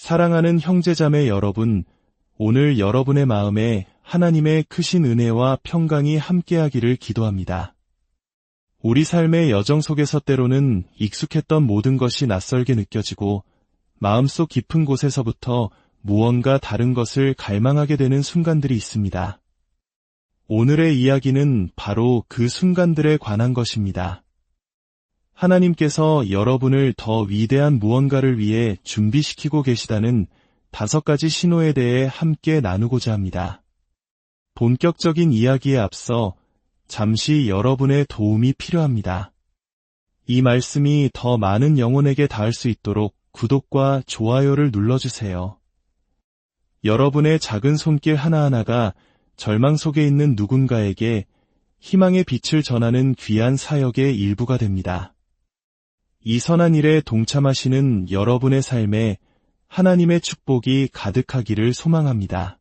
사랑하는 형제자매 여러분, 오늘 여러분의 마음에 하나님의 크신 은혜와 평강이 함께하기를 기도합니다. 우리 삶의 여정 속에서 때로는 익숙했던 모든 것이 낯설게 느껴지고 마음속 깊은 곳에서부터 무언가 다른 것을 갈망하게 되는 순간들이 있습니다. 오늘의 이야기는 바로 그 순간들에 관한 것입니다. 하나님께서 여러분을 더 위대한 무언가를 위해 준비시키고 계시다는 5가지 신호에 대해 함께 나누고자 합니다. 본격적인 이야기에 앞서 잠시 여러분의 도움이 필요합니다. 이 말씀이 더 많은 영혼에게 닿을 수 있도록 구독과 좋아요를 눌러주세요. 여러분의 작은 손길 하나하나가 절망 속에 있는 누군가에게 희망의 빛을 전하는 귀한 사역의 일부가 됩니다. 이 선한 일에 동참하시는 여러분의 삶에 하나님의 축복이 가득하기를 소망합니다.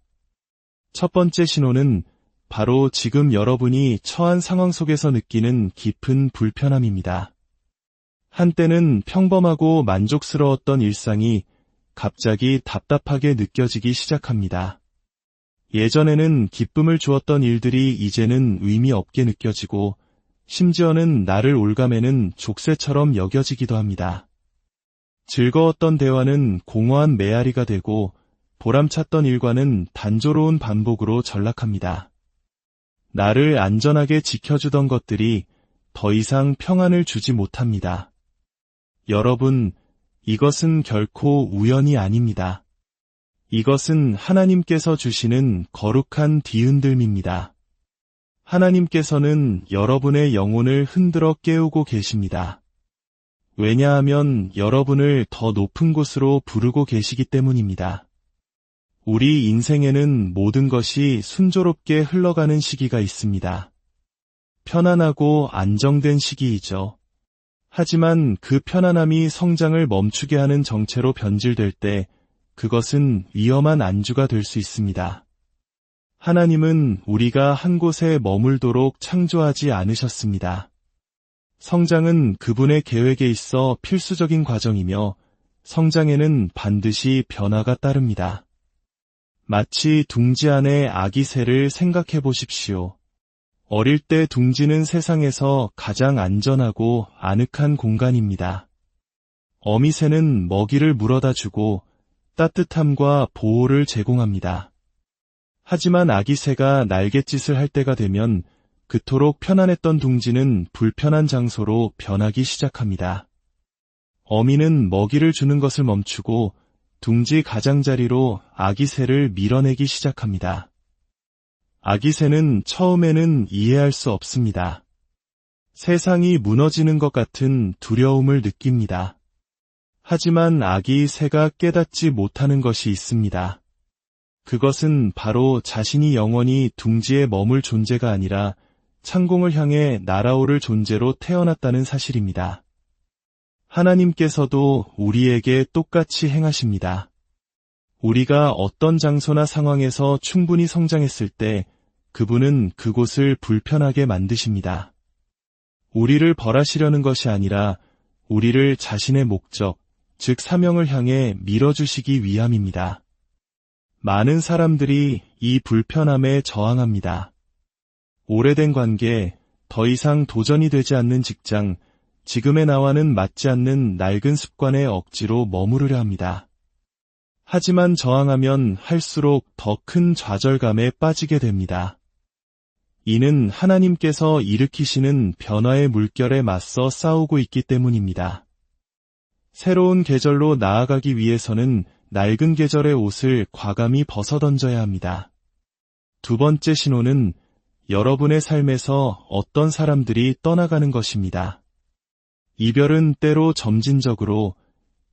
첫 번째 신호는 바로 지금 여러분이 처한 상황 속에서 느끼는 깊은 불편함입니다. 한때는 평범하고 만족스러웠던 일상이 갑자기 답답하게 느껴지기 시작합니다. 예전에는 기쁨을 주었던 일들이 이제는 의미 없게 느껴지고 심지어는 나를 올가매는 족쇄처럼 여겨지기도 합니다. 즐거웠던 대화는 공허한 메아리가 되고 보람찼던 일과는 단조로운 반복으로 전락합니다. 나를 안전하게 지켜주던 것들이 더 이상 평안을 주지 못합니다. 여러분, 이것은 결코 우연이 아닙니다. 이것은 하나님께서 주시는 거룩한 뒤흔들미입니다. 하나님께서는 여러분의 영혼을 흔들어 깨우고 계십니다. 왜냐하면 여러분을 더 높은 곳으로 부르고 계시기 때문입니다. 우리 인생에는 모든 것이 순조롭게 흘러가는 시기가 있습니다. 편안하고 안정된 시기이죠. 하지만 그 편안함이 성장을 멈추게 하는 정체로 변질될 때 그것은 위험한 안주가 될 수 있습니다. 하나님은 우리가 한 곳에 머물도록 창조하지 않으셨습니다. 성장은 그분의 계획에 있어 필수적인 과정이며 성장에는 반드시 변화가 따릅니다. 마치 둥지 안의 아기 새를 생각해 보십시오. 어릴 때 둥지는 세상에서 가장 안전하고 아늑한 공간입니다. 어미새는 먹이를 물어다 주고 따뜻함과 보호를 제공합니다. 하지만 아기 새가 날갯짓을 할 때가 되면 그토록 편안했던 둥지는 불편한 장소로 변하기 시작합니다. 어미는 먹이를 주는 것을 멈추고 둥지 가장자리로 아기 새를 밀어내기 시작합니다. 아기 새는 처음에는 이해할 수 없습니다. 세상이 무너지는 것 같은 두려움을 느낍니다. 하지만 아기 새가 깨닫지 못하는 것이 있습니다. 그것은 바로 자신이 영원히 둥지에 머물 존재가 아니라 창공을 향해 날아오를 존재로 태어났다는 사실입니다. 하나님께서도 우리에게 똑같이 행하십니다. 우리가 어떤 장소나 상황에서 충분히 성장했을 때 그분은 그곳을 불편하게 만드십니다. 우리를 벌하시려는 것이 아니라 우리를 자신의 목적, 즉 사명을 향해 밀어주시기 위함입니다. 많은 사람들이 이 불편함에 저항합니다. 오래된 관계, 더 이상 도전이 되지 않는 직장, 지금의 나와는 맞지 않는 낡은 습관에 억지로 머무르려 합니다. 하지만 저항하면 할수록 더 큰 좌절감에 빠지게 됩니다. 이는 하나님께서 일으키시는 변화의 물결에 맞서 싸우고 있기 때문입니다. 새로운 계절로 나아가기 위해서는 낡은 계절의 옷을 과감히 벗어던져야 합니다. 두 번째 신호는 여러분의 삶에서 어떤 사람들이 떠나가는 것입니다. 이별은 때로 점진적으로,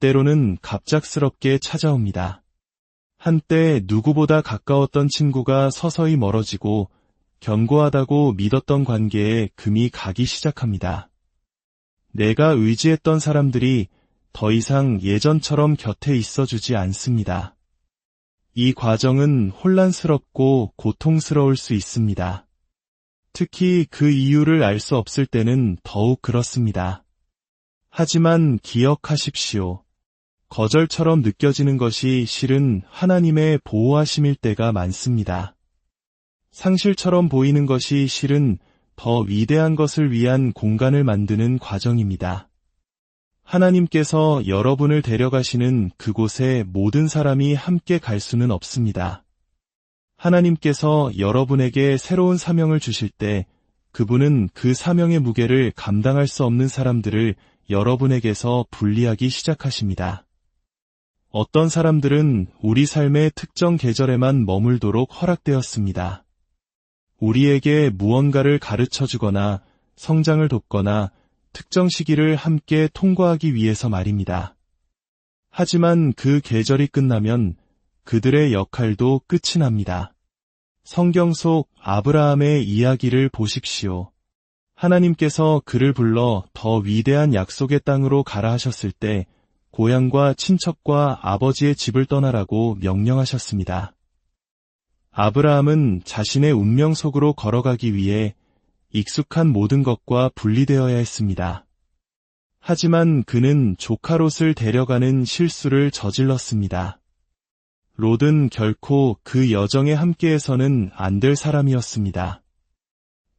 때로는 갑작스럽게 찾아옵니다. 한때 누구보다 가까웠던 친구가 서서히 멀어지고 견고하다고 믿었던 관계에 금이 가기 시작합니다. 내가 의지했던 사람들이 더 이상 예전처럼 곁에 있어주지 않습니다. 이 과정은 혼란스럽고 고통스러울 수 있습니다. 특히 그 이유를 알 수 없을 때는 더욱 그렇습니다. 하지만 기억하십시오. 거절처럼 느껴지는 것이 실은 하나님의 보호하심일 때가 많습니다. 상실처럼 보이는 것이 실은 더 위대한 것을 위한 공간을 만드는 과정입니다. 하나님께서 여러분을 데려가시는 그곳에 모든 사람이 함께 갈 수는 없습니다. 하나님께서 여러분에게 새로운 사명을 주실 때 그분은 그 사명의 무게를 감당할 수 없는 사람들을 여러분에게서 분리하기 시작하십니다. 어떤 사람들은 우리 삶의 특정 계절에만 머물도록 허락되었습니다. 우리에게 무언가를 가르쳐주거나 성장을 돕거나 특정 시기를 함께 통과하기 위해서 말입니다. 하지만 그 계절이 끝나면 그들의 역할도 끝이 납니다. 성경 속 아브라함의 이야기를 보십시오. 하나님께서 그를 불러 더 위대한 약속의 땅으로 가라 하셨을 때 고향과 친척과 아버지의 집을 떠나라고 명령하셨습니다. 아브라함은 자신의 운명 속으로 걸어가기 위해 익숙한 모든 것과 분리되어야 했습니다. 하지만 그는 조카 롯을 데려가는 실수를 저질렀습니다. 롯은 결코 그 여정에 함께해서는 안 될 사람이었습니다.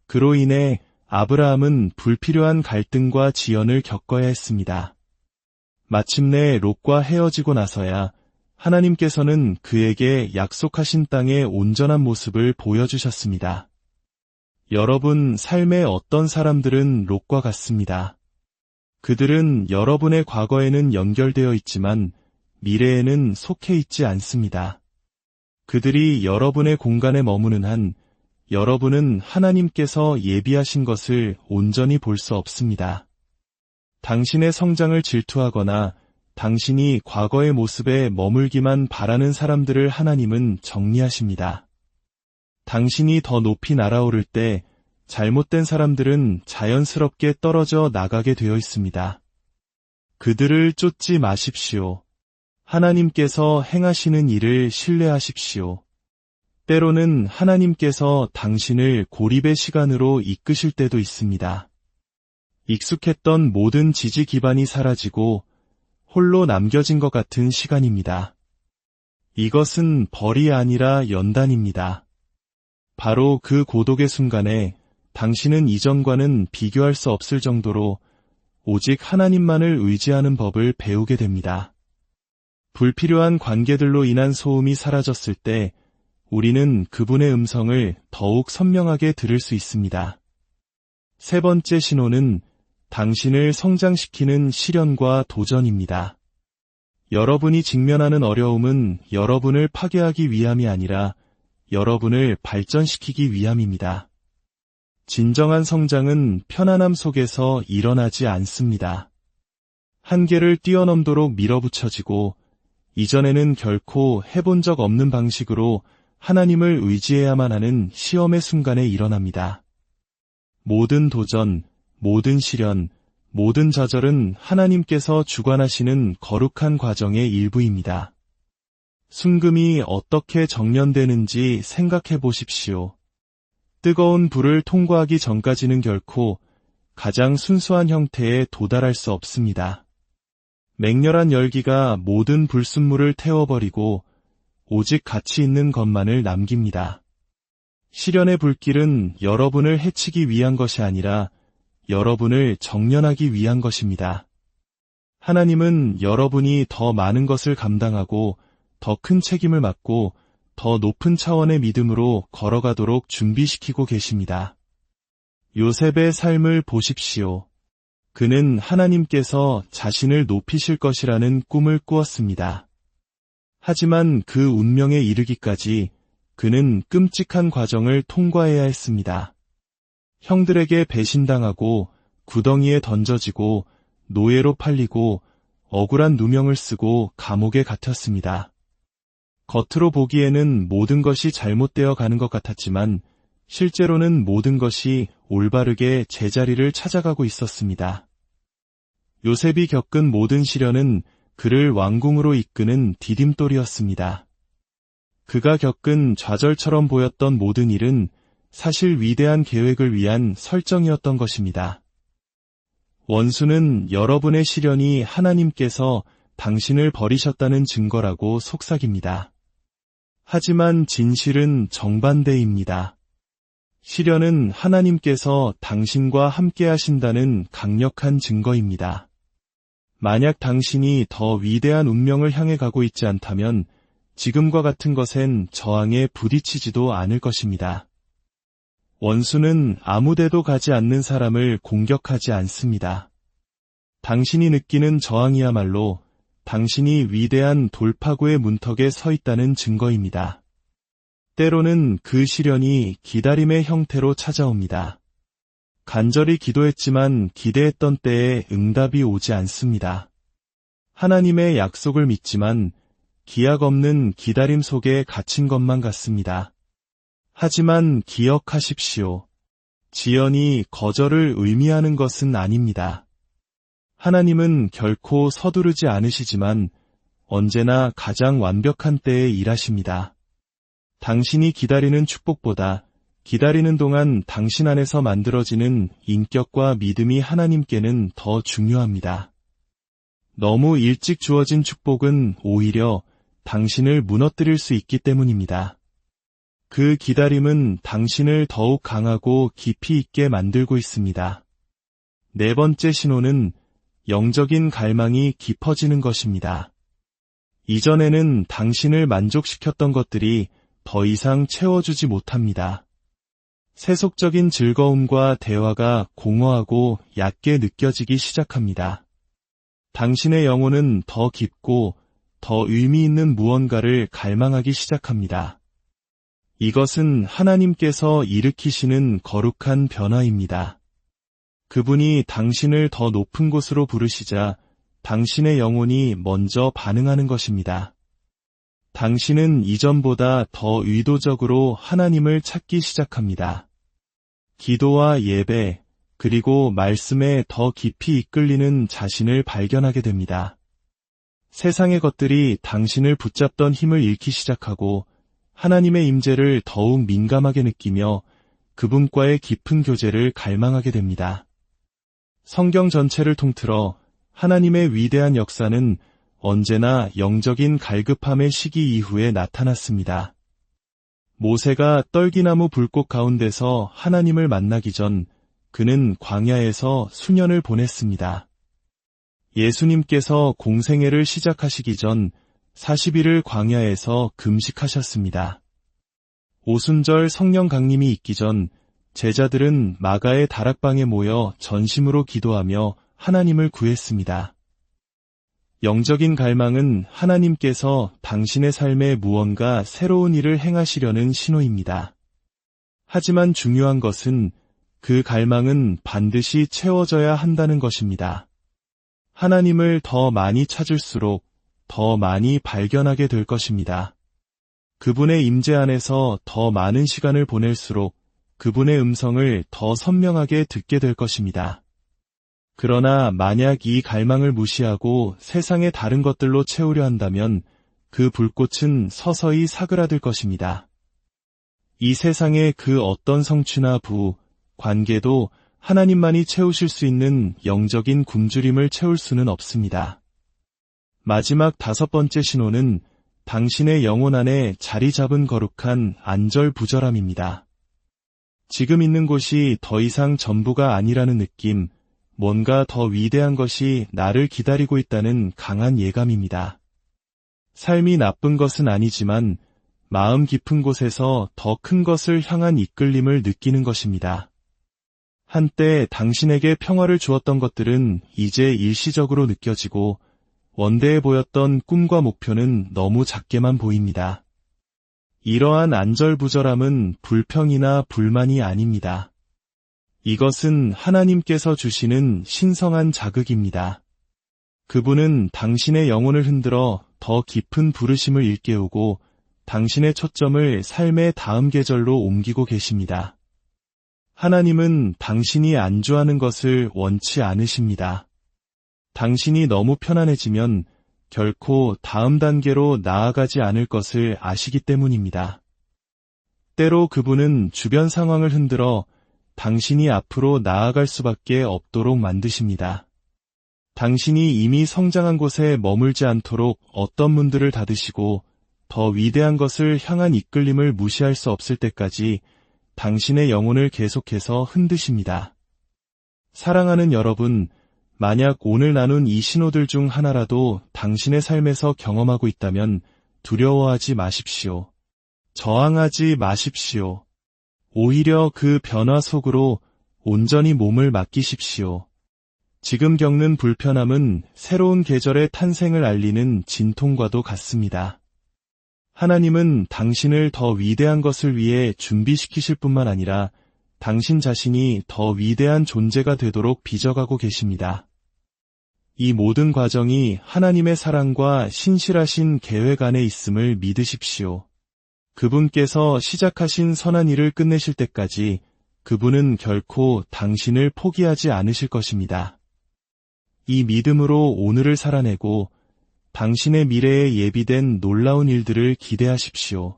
그로 인해 아브라함은 불필요한 갈등과 지연을 겪어야 했습니다. 마침내 롯과 헤어지고 나서야 하나님께서는 그에게 약속하신 땅의 온전한 모습을 보여주셨습니다. 여러분 삶의 어떤 사람들은 롯과 같습니다. 그들은 여러분의 과거에는 연결되어 있지만 미래에는 속해 있지 않습니다. 그들이 여러분의 공간에 머무는 한 여러분은 하나님께서 예비하신 것을 온전히 볼 수 없습니다. 당신의 성장을 질투하거나 당신이 과거의 모습에 머물기만 바라는 사람들을 하나님은 정리하십니다. 당신이 더 높이 날아오를 때 잘못된 사람들은 자연스럽게 떨어져 나가게 되어 있습니다. 그들을 쫓지 마십시오. 하나님께서 행하시는 일을 신뢰하십시오. 때로는 하나님께서 당신을 고립의 시간으로 이끄실 때도 있습니다. 익숙했던 모든 지지 기반이 사라지고 홀로 남겨진 것 같은 시간입니다. 이것은 벌이 아니라 연단입니다. 바로 그 고독의 순간에 당신은 이전과는 비교할 수 없을 정도로 오직 하나님만을 의지하는 법을 배우게 됩니다. 불필요한 관계들로 인한 소음이 사라졌을 때 우리는 그분의 음성을 더욱 선명하게 들을 수 있습니다. 세 번째 신호는 당신을 성장시키는 시련과 도전입니다. 여러분이 직면하는 어려움은 여러분을 파괴하기 위함이 아니라 여러분을 발전시키기 위함입니다. 진정한 성장은 편안함 속에서 일어나지 않습니다. 한계를 뛰어넘도록 밀어붙여지고 이전에는 결코 해본 적 없는 방식으로 하나님을 의지해야만 하는 시험의 순간에 일어납니다. 모든 도전, 모든 시련, 모든 좌절은 하나님께서 주관하시는 거룩한 과정의 일부입니다. 순금이 어떻게 정련되는지 생각해 보십시오. 뜨거운 불을 통과하기 전까지는 결코 가장 순수한 형태에 도달할 수 없습니다. 맹렬한 열기가 모든 불순물을 태워버리고 오직 가치 있는 것만을 남깁니다. 시련의 불길은 여러분을 해치기 위한 것이 아니라 여러분을 정련하기 위한 것입니다. 하나님은 여러분이 더 많은 것을 감당하고 더 큰 책임을 맡고 더 높은 차원의 믿음으로 걸어가도록 준비시키고 계십니다. 요셉의 삶을 보십시오. 그는 하나님께서 자신을 높이실 것이라는 꿈을 꾸었습니다. 하지만 그 운명에 이르기까지 그는 끔찍한 과정을 통과해야 했습니다. 형들에게 배신당하고 구덩이에 던져지고 노예로 팔리고 억울한 누명을 쓰고 감옥에 갇혔습니다. 겉으로 보기에는 모든 것이 잘못되어 가는 것 같았지만 실제로는 모든 것이 올바르게 제자리를 찾아가고 있었습니다. 요셉이 겪은 모든 시련은 그를 왕궁으로 이끄는 디딤돌이었습니다. 그가 겪은 좌절처럼 보였던 모든 일은 사실 위대한 계획을 위한 설정이었던 것입니다. 원수는 여러분의 시련이 하나님께서 당신을 버리셨다는 증거라고 속삭입니다. 하지만 진실은 정반대입니다. 시련은 하나님께서 당신과 함께 하신다는 강력한 증거입니다. 만약 당신이 더 위대한 운명을 향해 가고 있지 않다면 지금과 같은 것엔 저항에 부딪히지도 않을 것입니다. 원수는 아무데도 가지 않는 사람을 공격하지 않습니다. 당신이 느끼는 저항이야말로 당신이 위대한 돌파구의 문턱에 서 있다는 증거입니다. 때로는 그 시련이 기다림의 형태로 찾아옵니다. 간절히 기도했지만 기대했던 때에 응답이 오지 않습니다. 하나님의 약속을 믿지만 기약 없는 기다림 속에 갇힌 것만 같습니다. 하지만 기억하십시오. 지연이 거절을 의미하는 것은 아닙니다. 하나님은 결코 서두르지 않으시지만 언제나 가장 완벽한 때에 일하십니다. 당신이 기다리는 축복보다 기다리는 동안 당신 안에서 만들어지는 인격과 믿음이 하나님께는 더 중요합니다. 너무 일찍 주어진 축복은 오히려 당신을 무너뜨릴 수 있기 때문입니다. 그 기다림은 당신을 더욱 강하고 깊이 있게 만들고 있습니다. 네 번째 신호는 영적인 갈망이 깊어지는 것입니다. 이전에는 당신을 만족시켰던 것들이 더 이상 채워주지 못합니다. 세속적인 즐거움과 대화가 공허하고 얕게 느껴지기 시작합니다. 당신의 영혼은 더 깊고 더 의미 있는 무언가를 갈망하기 시작합니다. 이것은 하나님께서 일으키시는 거룩한 변화입니다. 그분이 당신을 더 높은 곳으로 부르시자 당신의 영혼이 먼저 반응하는 것입니다. 당신은 이전보다 더 의도적으로 하나님을 찾기 시작합니다. 기도와 예배, 그리고 말씀에 더 깊이 이끌리는 자신을 발견하게 됩니다. 세상의 것들이 당신을 붙잡던 힘을 잃기 시작하고 하나님의 임재를 더욱 민감하게 느끼며 그분과의 깊은 교제를 갈망하게 됩니다. 성경 전체를 통틀어 하나님의 위대한 역사는 언제나 영적인 갈급함의 시기 이후에 나타났습니다. 모세가 떨기나무 불꽃 가운데서 하나님을 만나기 전 그는 광야에서 수년을 보냈습니다. 예수님께서 공생애를 시작하시기 전 40일을 광야에서 금식하셨습니다. 오순절 성령 강림이 있기 전 제자들은 마가의 다락방에 모여 전심으로 기도하며 하나님을 구했습니다. 영적인 갈망은 하나님께서 당신의 삶에 무언가 새로운 일을 행하시려는 신호입니다. 하지만 중요한 것은 그 갈망은 반드시 채워져야 한다는 것입니다. 하나님을 더 많이 찾을수록 더 많이 발견하게 될 것입니다. 그분의 임재 안에서 더 많은 시간을 보낼수록 그분의 음성을 더 선명하게 듣게 될 것입니다. 그러나 만약 이 갈망을 무시하고 세상의 다른 것들로 채우려 한다면 그 불꽃은 서서히 사그라들 것입니다. 이 세상의 그 어떤 성취나 부, 관계도 하나님만이 채우실 수 있는 영적인 굶주림을 채울 수는 없습니다. 마지막 5번째 신호는 당신의 영혼 안에 자리 잡은 거룩한 안절부절함입니다. 지금 있는 곳이 더 이상 전부가 아니라는 느낌, 뭔가 더 위대한 것이 나를 기다리고 있다는 강한 예감입니다. 삶이 나쁜 것은 아니지만 마음 깊은 곳에서 더 큰 것을 향한 이끌림을 느끼는 것입니다. 한때 당신에게 평화를 주었던 것들은 이제 일시적으로 느껴지고 원대해 보였던 꿈과 목표는 너무 작게만 보입니다. 이러한 안절부절함은 불평이나 불만이 아닙니다. 이것은 하나님께서 주시는 신성한 자극입니다. 그분은 당신의 영혼을 흔들어 더 깊은 부르심을 일깨우고 당신의 초점을 삶의 다음 계절로 옮기고 계십니다. 하나님은 당신이 안주하는 것을 원치 않으십니다. 당신이 너무 편안해지면 결코 다음 단계로 나아가지 않을 것을 아시기 때문입니다. 때로 그분은 주변 상황을 흔들어 당신이 앞으로 나아갈 수밖에 없도록 만드십니다. 당신이 이미 성장한 곳에 머물지 않도록 어떤 문들을 닫으시고 더 위대한 것을 향한 이끌림을 무시할 수 없을 때까지 당신의 영혼을 계속해서 흔드십니다. 사랑하는 여러분, 만약 오늘 나눈 이 신호들 중 하나라도 당신의 삶에서 경험하고 있다면 두려워하지 마십시오. 저항하지 마십시오. 오히려 그 변화 속으로 온전히 몸을 맡기십시오. 지금 겪는 불편함은 새로운 계절의 탄생을 알리는 진통과도 같습니다. 하나님은 당신을 더 위대한 것을 위해 준비시키실 뿐만 아니라 당신 자신이 더 위대한 존재가 되도록 빚어가고 계십니다. 이 모든 과정이 하나님의 사랑과 신실하신 계획 안에 있음을 믿으십시오. 그분께서 시작하신 선한 일을 끝내실 때까지 그분은 결코 당신을 포기하지 않으실 것입니다. 이 믿음으로 오늘을 살아내고 당신의 미래에 예비된 놀라운 일들을 기대하십시오.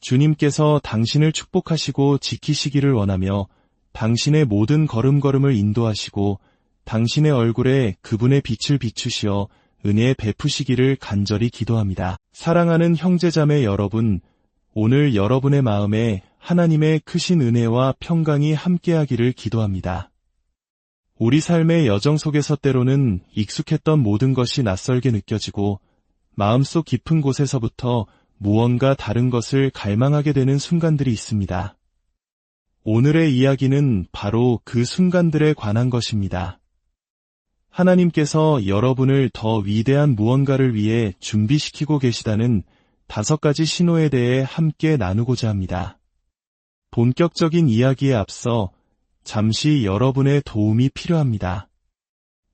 주님께서 당신을 축복하시고 지키시기를 원하며 당신의 모든 걸음걸음을 인도하시고 당신의 얼굴에 그분의 빛을 비추시어 은혜 베푸시기를 간절히 기도합니다. 사랑하는 형제자매 여러분, 오늘 여러분의 마음에 하나님의 크신 은혜와 평강이 함께하기를 기도합니다. 우리 삶의 여정 속에서 때로는 익숙했던 모든 것이 낯설게 느껴지고 마음속 깊은 곳에서부터 무언가 다른 것을 갈망하게 되는 순간들이 있습니다. 오늘의 이야기는 바로 그 순간들에 관한 것입니다. 하나님께서 여러분을 더 위대한 무언가를 위해 준비시키고 계시다는 5가지 신호에 대해 함께 나누고자 합니다. 본격적인 이야기에 앞서 잠시 여러분의 도움이 필요합니다.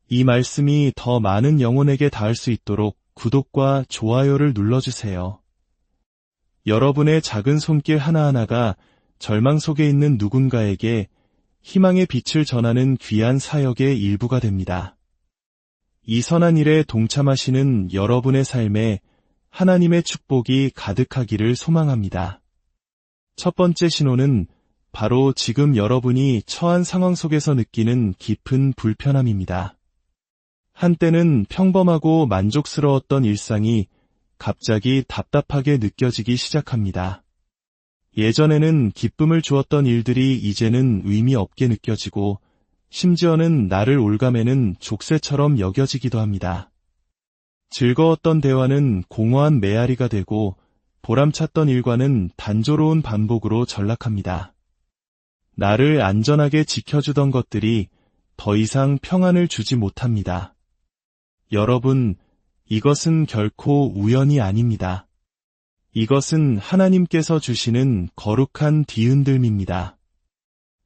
이 말씀이 더 많은 영혼에게 닿을 수 있도록 구독과 좋아요를 눌러주세요. 여러분의 작은 손길 하나하나가 절망 속에 있는 누군가에게 희망의 빛을 전하는 귀한 사역의 일부가 됩니다. 이 선한 일에 동참하시는 여러분의 삶에 하나님의 축복이 가득하기를 소망합니다. 첫 번째 신호는 바로 지금 여러분이 처한 상황 속에서 느끼는 깊은 불편함입니다. 한때는 평범하고 만족스러웠던 일상이 갑자기 답답하게 느껴지기 시작합니다. 예전에는 기쁨을 주었던 일들이 이제는 의미 없게 느껴지고 심지어는 나를 올가매는 족쇄처럼 여겨지기도 합니다. 즐거웠던 대화는 공허한 메아리가 되고 보람찼던 일과는 단조로운 반복으로 전락합니다. 나를 안전하게 지켜주던 것들이 더 이상 평안을 주지 못합니다. 여러분, 이것은 결코 우연이 아닙니다. 이것은 하나님께서 주시는 거룩한 뒤흔들미입니다.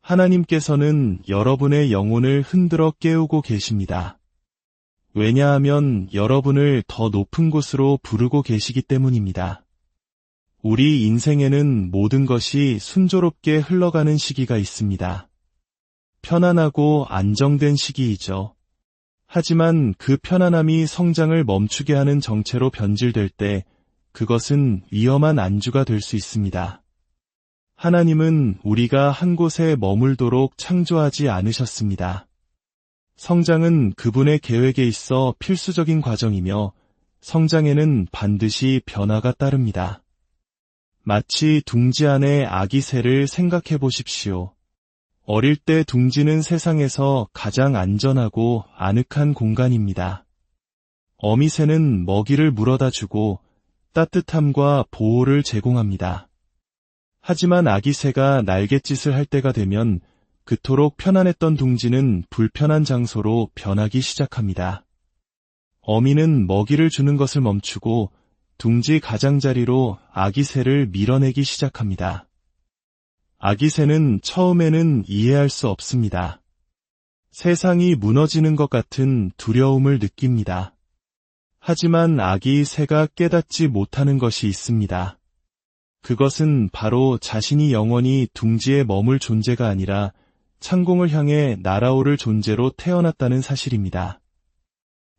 하나님께서는 여러분의 영혼을 흔들어 깨우고 계십니다. 왜냐하면 여러분을 더 높은 곳으로 부르고 계시기 때문입니다. 우리 인생에는 모든 것이 순조롭게 흘러가는 시기가 있습니다. 편안하고 안정된 시기이죠. 하지만 그 편안함이 성장을 멈추게 하는 정체로 변질될 때 그것은 위험한 안주가 될 수 있습니다. 하나님은 우리가 한 곳에 머물도록 창조하지 않으셨습니다. 성장은 그분의 계획에 있어 필수적인 과정이며 성장에는 반드시 변화가 따릅니다. 마치 둥지 안의 아기 새를 생각해 보십시오. 어릴 때 둥지는 세상에서 가장 안전하고 아늑한 공간입니다. 어미새는 먹이를 물어다 주고 따뜻함과 보호를 제공합니다. 하지만 아기 새가 날갯짓을 할 때가 되면 그토록 편안했던 둥지는 불편한 장소로 변하기 시작합니다. 어미는 먹이를 주는 것을 멈추고 둥지 가장자리로 아기 새를 밀어내기 시작합니다. 아기 새는 처음에는 이해할 수 없습니다. 세상이 무너지는 것 같은 두려움을 느낍니다. 하지만 아기 새가 깨닫지 못하는 것이 있습니다. 그것은 바로 자신이 영원히 둥지에 머물 존재가 아니라 창공을 향해 날아오를 존재로 태어났다는 사실입니다.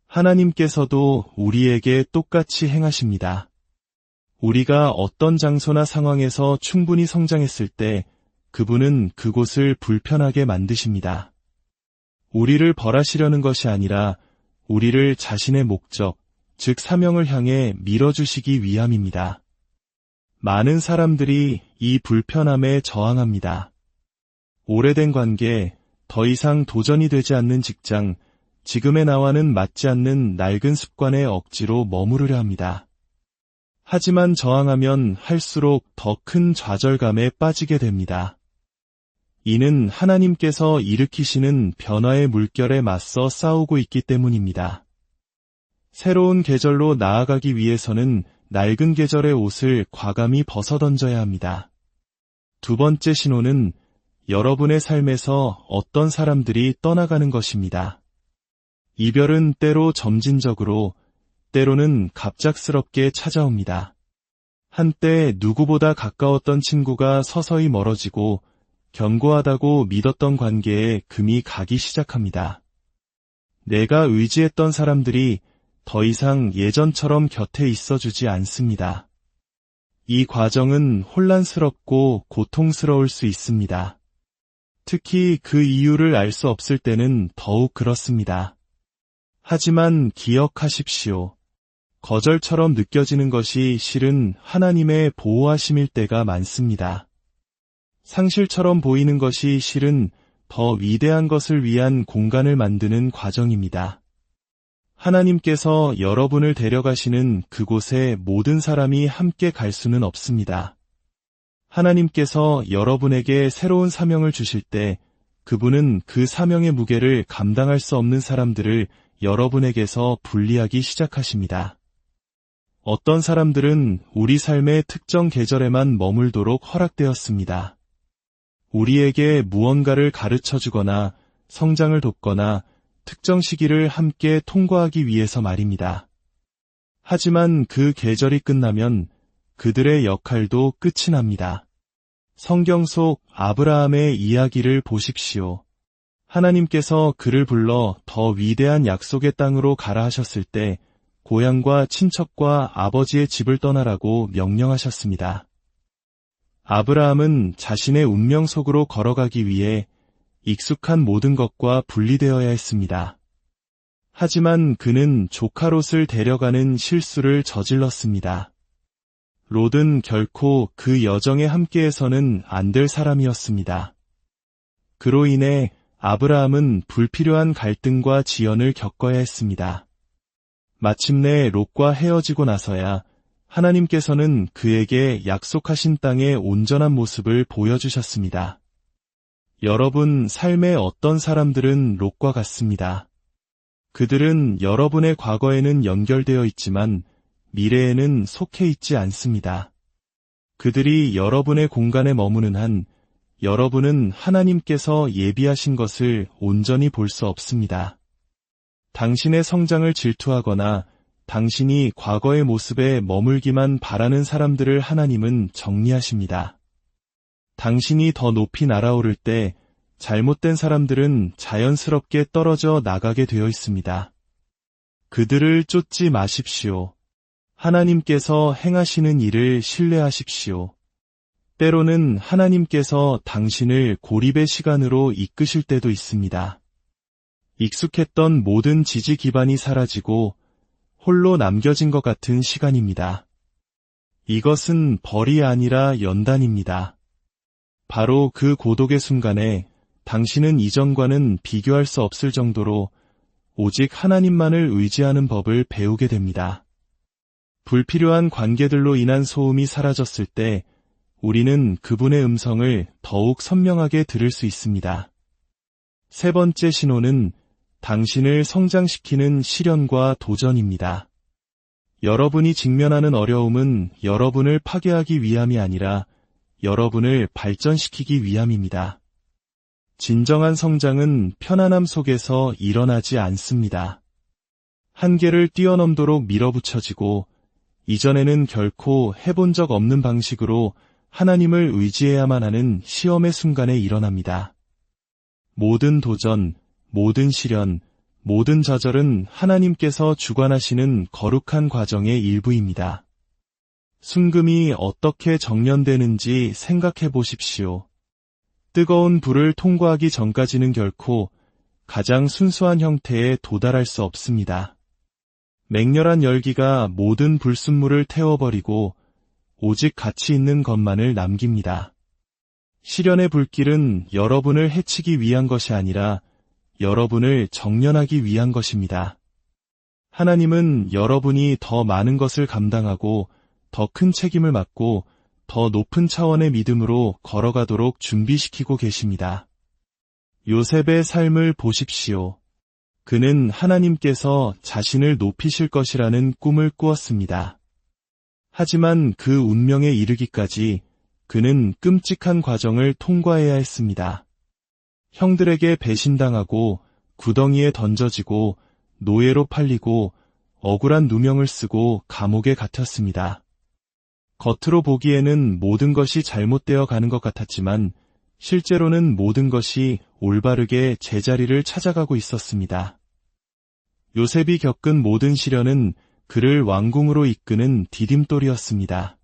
하나님께서도 우리에게 똑같이 행하십니다. 우리가 어떤 장소나 상황에서 충분히 성장했을 때 그분은 그곳을 불편하게 만드십니다. 우리를 벌하시려는 것이 아니라 우리를 자신의 목적, 즉 사명을 향해 밀어주시기 위함입니다. 많은 사람들이 이 불편함에 저항합니다. 오래된 관계, 더 이상 도전이 되지 않는 직장, 지금의 나와는 맞지 않는 낡은 습관에 억지로 머무르려 합니다. 하지만 저항하면 할수록 더 큰 좌절감에 빠지게 됩니다. 이는 하나님께서 일으키시는 변화의 물결에 맞서 싸우고 있기 때문입니다. 새로운 계절로 나아가기 위해서는 낡은 계절의 옷을 과감히 벗어던져야 합니다. 두 번째 신호는 여러분의 삶에서 어떤 사람들이 떠나가는 것입니다. 이별은 때로 점진적으로, 때로는 갑작스럽게 찾아옵니다. 한때 누구보다 가까웠던 친구가 서서히 멀어지고 견고하다고 믿었던 관계에 금이 가기 시작합니다. 내가 의지했던 사람들이 더 이상 예전처럼 곁에 있어주지 않습니다. 이 과정은 혼란스럽고 고통스러울 수 있습니다. 특히 그 이유를 알 수 없을 때는 더욱 그렇습니다. 하지만 기억하십시오. 거절처럼 느껴지는 것이 실은 하나님의 보호하심일 때가 많습니다. 상실처럼 보이는 것이 실은 더 위대한 것을 위한 공간을 만드는 과정입니다. 하나님께서 여러분을 데려가시는 그곳에 모든 사람이 함께 갈 수는 없습니다. 하나님께서 여러분에게 새로운 사명을 주실 때 그분은 그 사명의 무게를 감당할 수 없는 사람들을 여러분에게서 분리하기 시작하십니다. 어떤 사람들은 우리 삶의 특정 계절에만 머물도록 허락되었습니다. 우리에게 무언가를 가르쳐주거나 성장을 돕거나 특정 시기를 함께 통과하기 위해서 말입니다. 하지만 그 계절이 끝나면 그들의 역할도 끝이 납니다. 성경 속 아브라함의 이야기를 보십시오. 하나님께서 그를 불러 더 위대한 약속의 땅으로 가라 하셨을 때 고향과 친척과 아버지의 집을 떠나라고 명령하셨습니다. 아브라함은 자신의 운명 속으로 걸어가기 위해 익숙한 모든 것과 분리되어야 했습니다. 하지만 그는 조카 롯을 데려가는 실수를 저질렀습니다. 롯은 결코 그 여정에 함께해서는 안 될 사람이었습니다. 그로 인해 아브라함은 불필요한 갈등과 지연을 겪어야 했습니다. 마침내 롯과 헤어지고 나서야 하나님께서는 그에게 약속하신 땅의 온전한 모습을 보여주셨습니다. 여러분 삶의 어떤 사람들은 롯과 같습니다. 그들은 여러분의 과거에는 연결되어 있지만 미래에는 속해 있지 않습니다. 그들이 여러분의 공간에 머무는 한 여러분은 하나님께서 예비하신 것을 온전히 볼 수 없습니다. 당신의 성장을 질투하거나 당신이 과거의 모습에 머물기만 바라는 사람들을 하나님은 정리하십니다. 당신이 더 높이 날아오를 때 잘못된 사람들은 자연스럽게 떨어져 나가게 되어 있습니다. 그들을 쫓지 마십시오. 하나님께서 행하시는 일을 신뢰하십시오. 때로는 하나님께서 당신을 고립의 시간으로 이끄실 때도 있습니다. 익숙했던 모든 지지 기반이 사라지고 홀로 남겨진 것 같은 시간입니다. 이것은 벌이 아니라 연단입니다. 바로 그 고독의 순간에 당신은 이전과는 비교할 수 없을 정도로 오직 하나님만을 의지하는 법을 배우게 됩니다. 불필요한 관계들로 인한 소음이 사라졌을 때 우리는 그분의 음성을 더욱 선명하게 들을 수 있습니다. 세 번째 신호는 당신을 성장시키는 시련과 도전입니다. 여러분이 직면하는 어려움은 여러분을 파괴하기 위함이 아니라 여러분을 발전시키기 위함입니다. 진정한 성장은 편안함 속에서 일어나지 않습니다. 한계를 뛰어넘도록 밀어붙여지고 이전에는 결코 해본 적 없는 방식으로 하나님을 의지해야만 하는 시험의 순간에 일어납니다. 모든 도전, 모든 시련, 모든 좌절은 하나님께서 주관하시는 거룩한 과정의 일부입니다. 순금이 어떻게 정련되는지 생각해 보십시오. 뜨거운 불을 통과하기 전까지는 결코 가장 순수한 형태에 도달할 수 없습니다. 맹렬한 열기가 모든 불순물을 태워버리고 오직 가치 있는 것만을 남깁니다. 시련의 불길은 여러분을 해치기 위한 것이 아니라 여러분을 정련하기 위한 것입니다. 하나님은 여러분이 더 많은 것을 감당하고 더 큰 책임을 맡고 더 높은 차원의 믿음으로 걸어가도록 준비시키고 계십니다. 요셉의 삶을 보십시오. 그는 하나님께서 자신을 높이실 것이라는 꿈을 꾸었습니다. 하지만 그 운명에 이르기까지 그는 끔찍한 과정을 통과해야 했습니다. 형들에게 배신당하고 구덩이에 던져지고 노예로 팔리고 억울한 누명을 쓰고 감옥에 갇혔습니다. 겉으로 보기에는 모든 것이 잘못되어 가는 것 같았지만 실제로는 모든 것이 올바르게 제자리를 찾아가고 있었습니다. 요셉이 겪은 모든 시련은 그를 왕궁으로 이끄는 디딤돌이었습니다.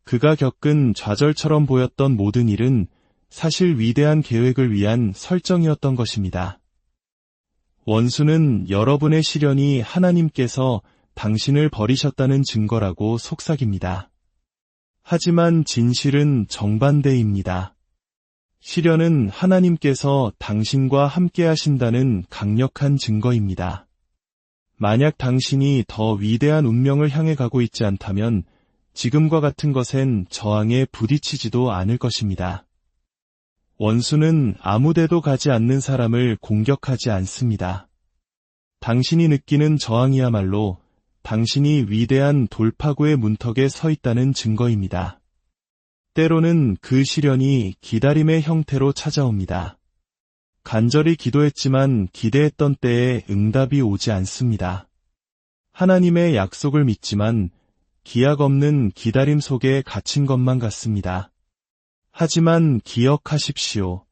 그가 겪은 좌절처럼 보였던 모든 일은 사실 위대한 계획을 위한 설정이었던 것입니다. 원수는 여러분의 시련이 하나님께서 당신을 버리셨다는 증거라고 속삭입니다. 하지만 진실은 정반대입니다. 시련은 하나님께서 당신과 함께 하신다는 강력한 증거입니다. 만약 당신이 더 위대한 운명을 향해 가고 있지 않다면 지금과 같은 것엔 저항에 부딪히지도 않을 것입니다. 원수는 아무데도 가지 않는 사람을 공격하지 않습니다. 당신이 느끼는 저항이야말로 당신이 위대한 돌파구의 문턱에 서 있다는 증거입니다. 때로는 그 시련이 기다림의 형태로 찾아옵니다. 간절히 기도했지만 기대했던 때에 응답이 오지 않습니다. 하나님의 약속을 믿지만 기약 없는 기다림 속에 갇힌 것만 같습니다. 하지만 기억하십시오.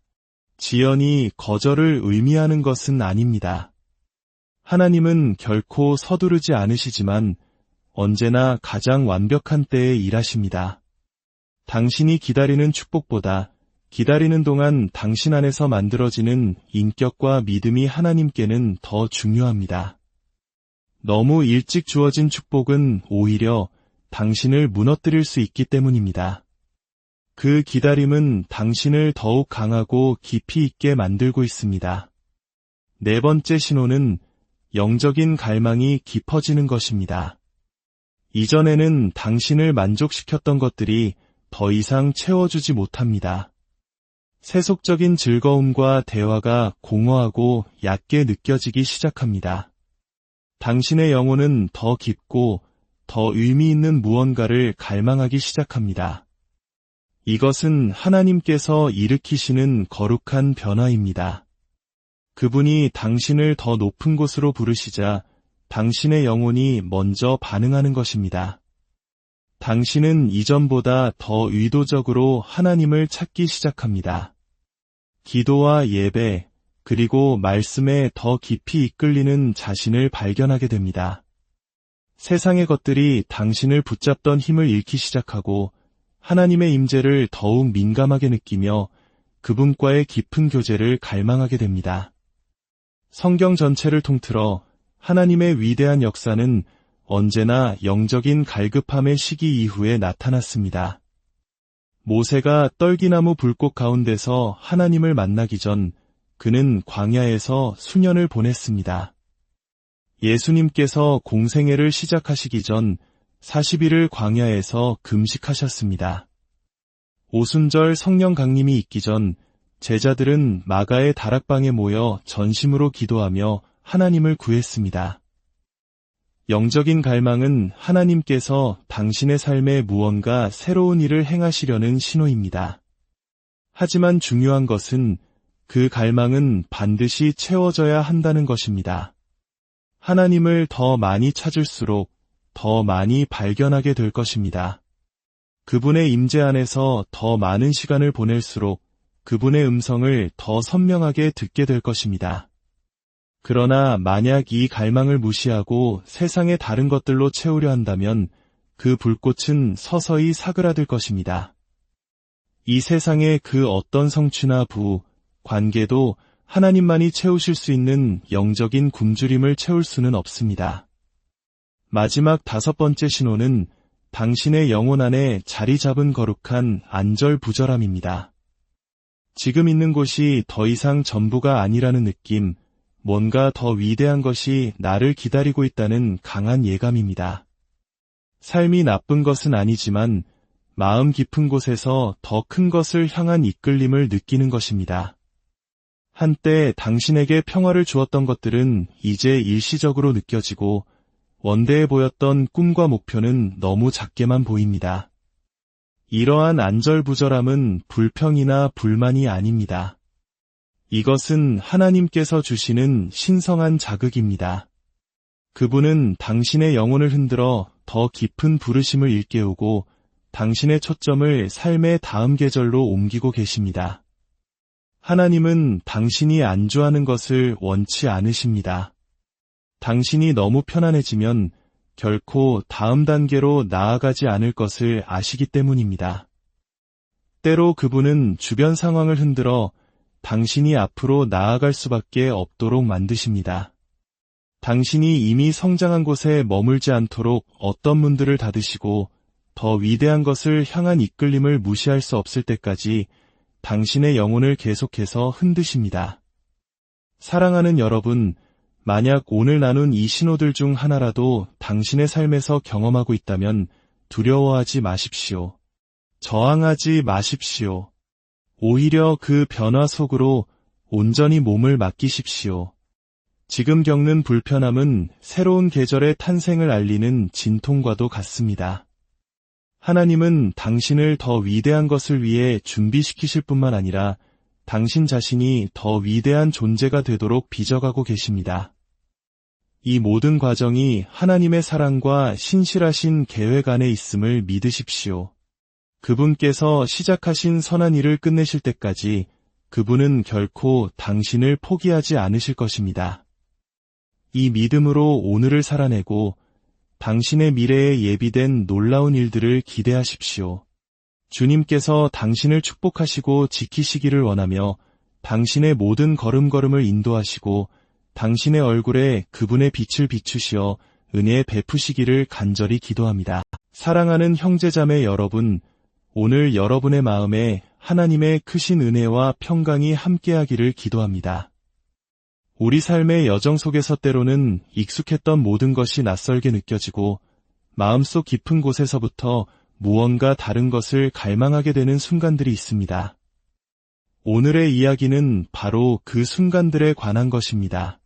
지연이 거절을 의미하는 것은 아닙니다. 하나님은 결코 서두르지 않으시지만 언제나 가장 완벽한 때에 일하십니다. 당신이 기다리는 축복보다 기다리는 동안 당신 안에서 만들어지는 인격과 믿음이 하나님께는 더 중요합니다. 너무 일찍 주어진 축복은 오히려 당신을 무너뜨릴 수 있기 때문입니다. 그 기다림은 당신을 더욱 강하고 깊이 있게 만들고 있습니다. 네 번째 신호는 영적인 갈망이 깊어지는 것입니다. 이전에는 당신을 만족시켰던 것들이 더 이상 채워주지 못합니다. 세속적인 즐거움과 대화가 공허하고 얕게 느껴지기 시작합니다. 당신의 영혼은 더 깊고 더 의미 있는 무언가를 갈망하기 시작합니다. 이것은 하나님께서 일으키시는 거룩한 변화입니다. 그분이 당신을 더 높은 곳으로 부르시자 당신의 영혼이 먼저 반응하는 것입니다. 당신은 이전보다 더 의도적으로 하나님을 찾기 시작합니다. 기도와 예배, 그리고 말씀에 더 깊이 이끌리는 자신을 발견하게 됩니다. 세상의 것들이 당신을 붙잡던 힘을 잃기 시작하고 하나님의 임재를 더욱 민감하게 느끼며 그분과의 깊은 교제를 갈망하게 됩니다. 성경 전체를 통틀어 하나님의 위대한 역사는 언제나 영적인 갈급함의 시기 이후에 나타났습니다. 모세가 떨기나무 불꽃 가운데서 하나님을 만나기 전 그는 광야에서 수년을 보냈습니다. 예수님께서 공생애를 시작하시기 전 40일을 광야에서 금식하셨습니다. 오순절 성령 강림이 있기 전 제자들은 마가의 다락방에 모여 전심으로 기도하며 하나님을 구했습니다. 영적인 갈망은 하나님께서 당신의 삶에 무언가 새로운 일을 행하시려는 신호입니다. 하지만 중요한 것은 그 갈망은 반드시 채워져야 한다는 것입니다. 하나님을 더 많이 찾을수록 더 많이 발견하게 될 것입니다. 그분의 임재 안에서 더 많은 시간을 보낼수록 그분의 음성을 더 선명하게 듣게 될 것입니다. 그러나 만약 이 갈망을 무시하고 세상의 다른 것들로 채우려 한다면 그 불꽃은 서서히 사그라들 것입니다. 이 세상의 그 어떤 성취나 부, 관계도 하나님만이 채우실 수 있는 영적인 굶주림을 채울 수는 없습니다. 마지막 5번째 신호는 당신의 영혼 안에 자리 잡은 거룩한 안절부절함입니다. 지금 있는 곳이 더 이상 전부가 아니라는 느낌, 뭔가 더 위대한 것이 나를 기다리고 있다는 강한 예감입니다. 삶이 나쁜 것은 아니지만 마음 깊은 곳에서 더 큰 것을 향한 이끌림을 느끼는 것입니다. 한때 당신에게 평화를 주었던 것들은 이제 일시적으로 느껴지고 원대해 보였던 꿈과 목표는 너무 작게만 보입니다. 이러한 안절부절함은 불평이나 불만이 아닙니다. 이것은 하나님께서 주시는 신성한 자극입니다. 그분은 당신의 영혼을 흔들어 더 깊은 부르심을 일깨우고 당신의 초점을 삶의 다음 계절로 옮기고 계십니다. 하나님은 당신이 안주하는 것을 원치 않으십니다. 당신이 너무 편안해지면 결코 다음 단계로 나아가지 않을 것을 아시기 때문입니다. 때로 그분은 주변 상황을 흔들어 당신이 앞으로 나아갈 수밖에 없도록 만드십니다. 당신이 이미 성장한 곳에 머물지 않도록 어떤 문들을 닫으시고 더 위대한 것을 향한 이끌림을 무시할 수 없을 때까지 당신의 영혼을 계속해서 흔드십니다. 사랑하는 여러분, 만약 오늘 나눈 이 신호들 중 하나라도 당신의 삶에서 경험하고 있다면 두려워하지 마십시오. 저항하지 마십시오. 오히려 그 변화 속으로 온전히 몸을 맡기십시오. 지금 겪는 불편함은 새로운 계절의 탄생을 알리는 진통과도 같습니다. 하나님은 당신을 더 위대한 것을 위해 준비시키실 뿐만 아니라 당신 자신이 더 위대한 존재가 되도록 빚어가고 계십니다. 이 모든 과정이 하나님의 사랑과 신실하신 계획 안에 있음을 믿으십시오. 그분께서 시작하신 선한 일을 끝내실 때까지 그분은 결코 당신을 포기하지 않으실 것입니다. 이 믿음으로 오늘을 살아내고 당신의 미래에 예비된 놀라운 일들을 기대하십시오. 주님께서 당신을 축복하시고 지키시기를 원하며 당신의 모든 걸음걸음을 인도하시고 당신의 얼굴에 그분의 빛을 비추시어 은혜 베푸시기를 간절히 기도합니다. 사랑하는 형제자매 여러분, 오늘 여러분의 마음에 하나님의 크신 은혜와 평강이 함께하기를 기도합니다. 우리 삶의 여정 속에서 때로는 익숙했던 모든 것이 낯설게 느껴지고 마음속 깊은 곳에서부터 무언가 다른 것을 갈망하게 되는 순간들이 있습니다. 오늘의 이야기는 바로 그 순간들에 관한 것입니다.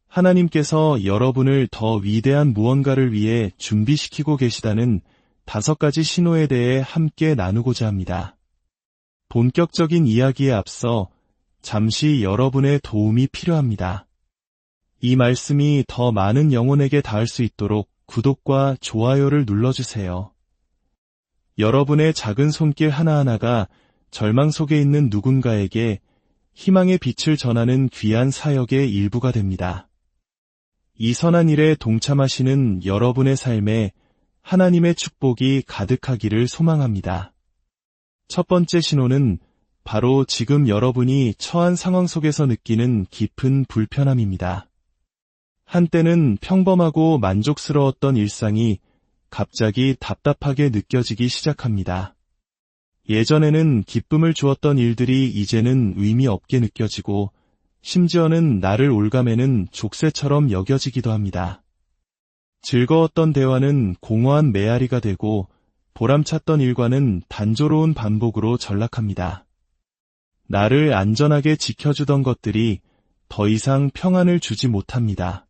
하나님께서 여러분을 더 위대한 무언가를 위해 준비시키고 계시다는 5가지 신호에 대해 함께 나누고자 합니다. 본격적인 이야기에 앞서 잠시 여러분의 도움이 필요합니다. 이 말씀이 더 많은 영혼에게 닿을 수 있도록 구독과 좋아요를 눌러주세요. 여러분의 작은 손길 하나하나가 절망 속에 있는 누군가에게 희망의 빛을 전하는 귀한 사역의 일부가 됩니다. 이 선한 일에 동참하시는 여러분의 삶에 하나님의 축복이 가득하기를 소망합니다. 첫 번째 신호는 바로 지금 여러분이 처한 상황 속에서 느끼는 깊은 불편함입니다. 한때는 평범하고 만족스러웠던 일상이 갑자기 답답하게 느껴지기 시작합니다. 예전에는 기쁨을 주었던 일들이 이제는 의미 없게 느껴지고 심지어는 나를 올가매는 족쇄처럼 여겨지기도 합니다. 즐거웠던 대화는 공허한 메아리가 되고 보람찼던 일과는 단조로운 반복으로 전락합니다. 나를 안전하게 지켜주던 것들이 더 이상 평안을 주지 못합니다.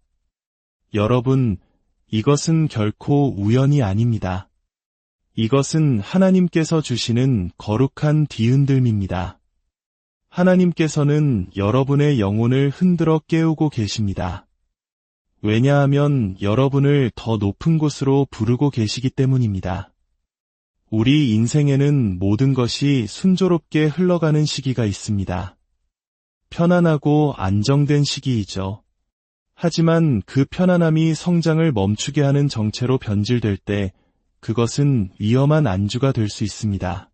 여러분, 이것은 결코 우연이 아닙니다. 이것은 하나님께서 주시는 거룩한 뒤흔들림입니다. 하나님께서는 여러분의 영혼을 흔들어 깨우고 계십니다. 왜냐하면 여러분을 더 높은 곳으로 부르고 계시기 때문입니다. 우리 인생에는 모든 것이 순조롭게 흘러가는 시기가 있습니다. 편안하고 안정된 시기이죠. 하지만 그 편안함이 성장을 멈추게 하는 정체로 변질될 때 그것은 위험한 안주가 될 수 있습니다.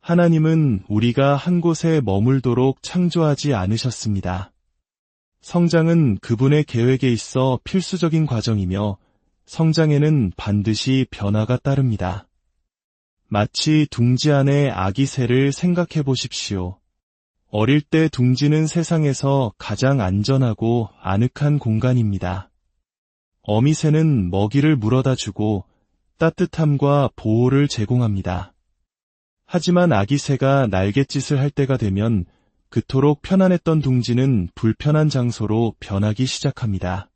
하나님은 우리가 한 곳에 머물도록 창조하지 않으셨습니다. 성장은 그분의 계획에 있어 필수적인 과정이며 성장에는 반드시 변화가 따릅니다. 마치 둥지 안의 아기 새를 생각해 보십시오. 어릴 때 둥지는 세상에서 가장 안전하고 아늑한 공간입니다. 어미새는 먹이를 물어다 주고 따뜻함과 보호를 제공합니다. 하지만 아기 새가 날갯짓을 할 때가 되면 그토록 편안했던 둥지는 불편한 장소로 변하기 시작합니다.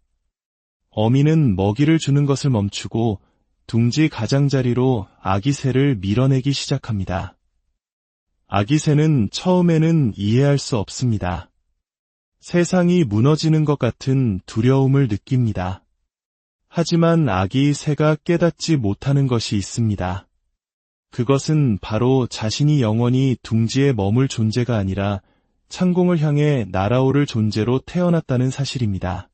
어미는 먹이를 주는 것을 멈추고 둥지 가장자리로 아기 새를 밀어내기 시작합니다. 아기 새는 처음에는 이해할 수 없습니다. 세상이 무너지는 것 같은 두려움을 느낍니다. 하지만 아기 새가 깨닫지 못하는 것이 있습니다. 그것은 바로 자신이 영원히 둥지에 머물 존재가 아니라 창공을 향해 날아오를 존재로 태어났다는 사실입니다.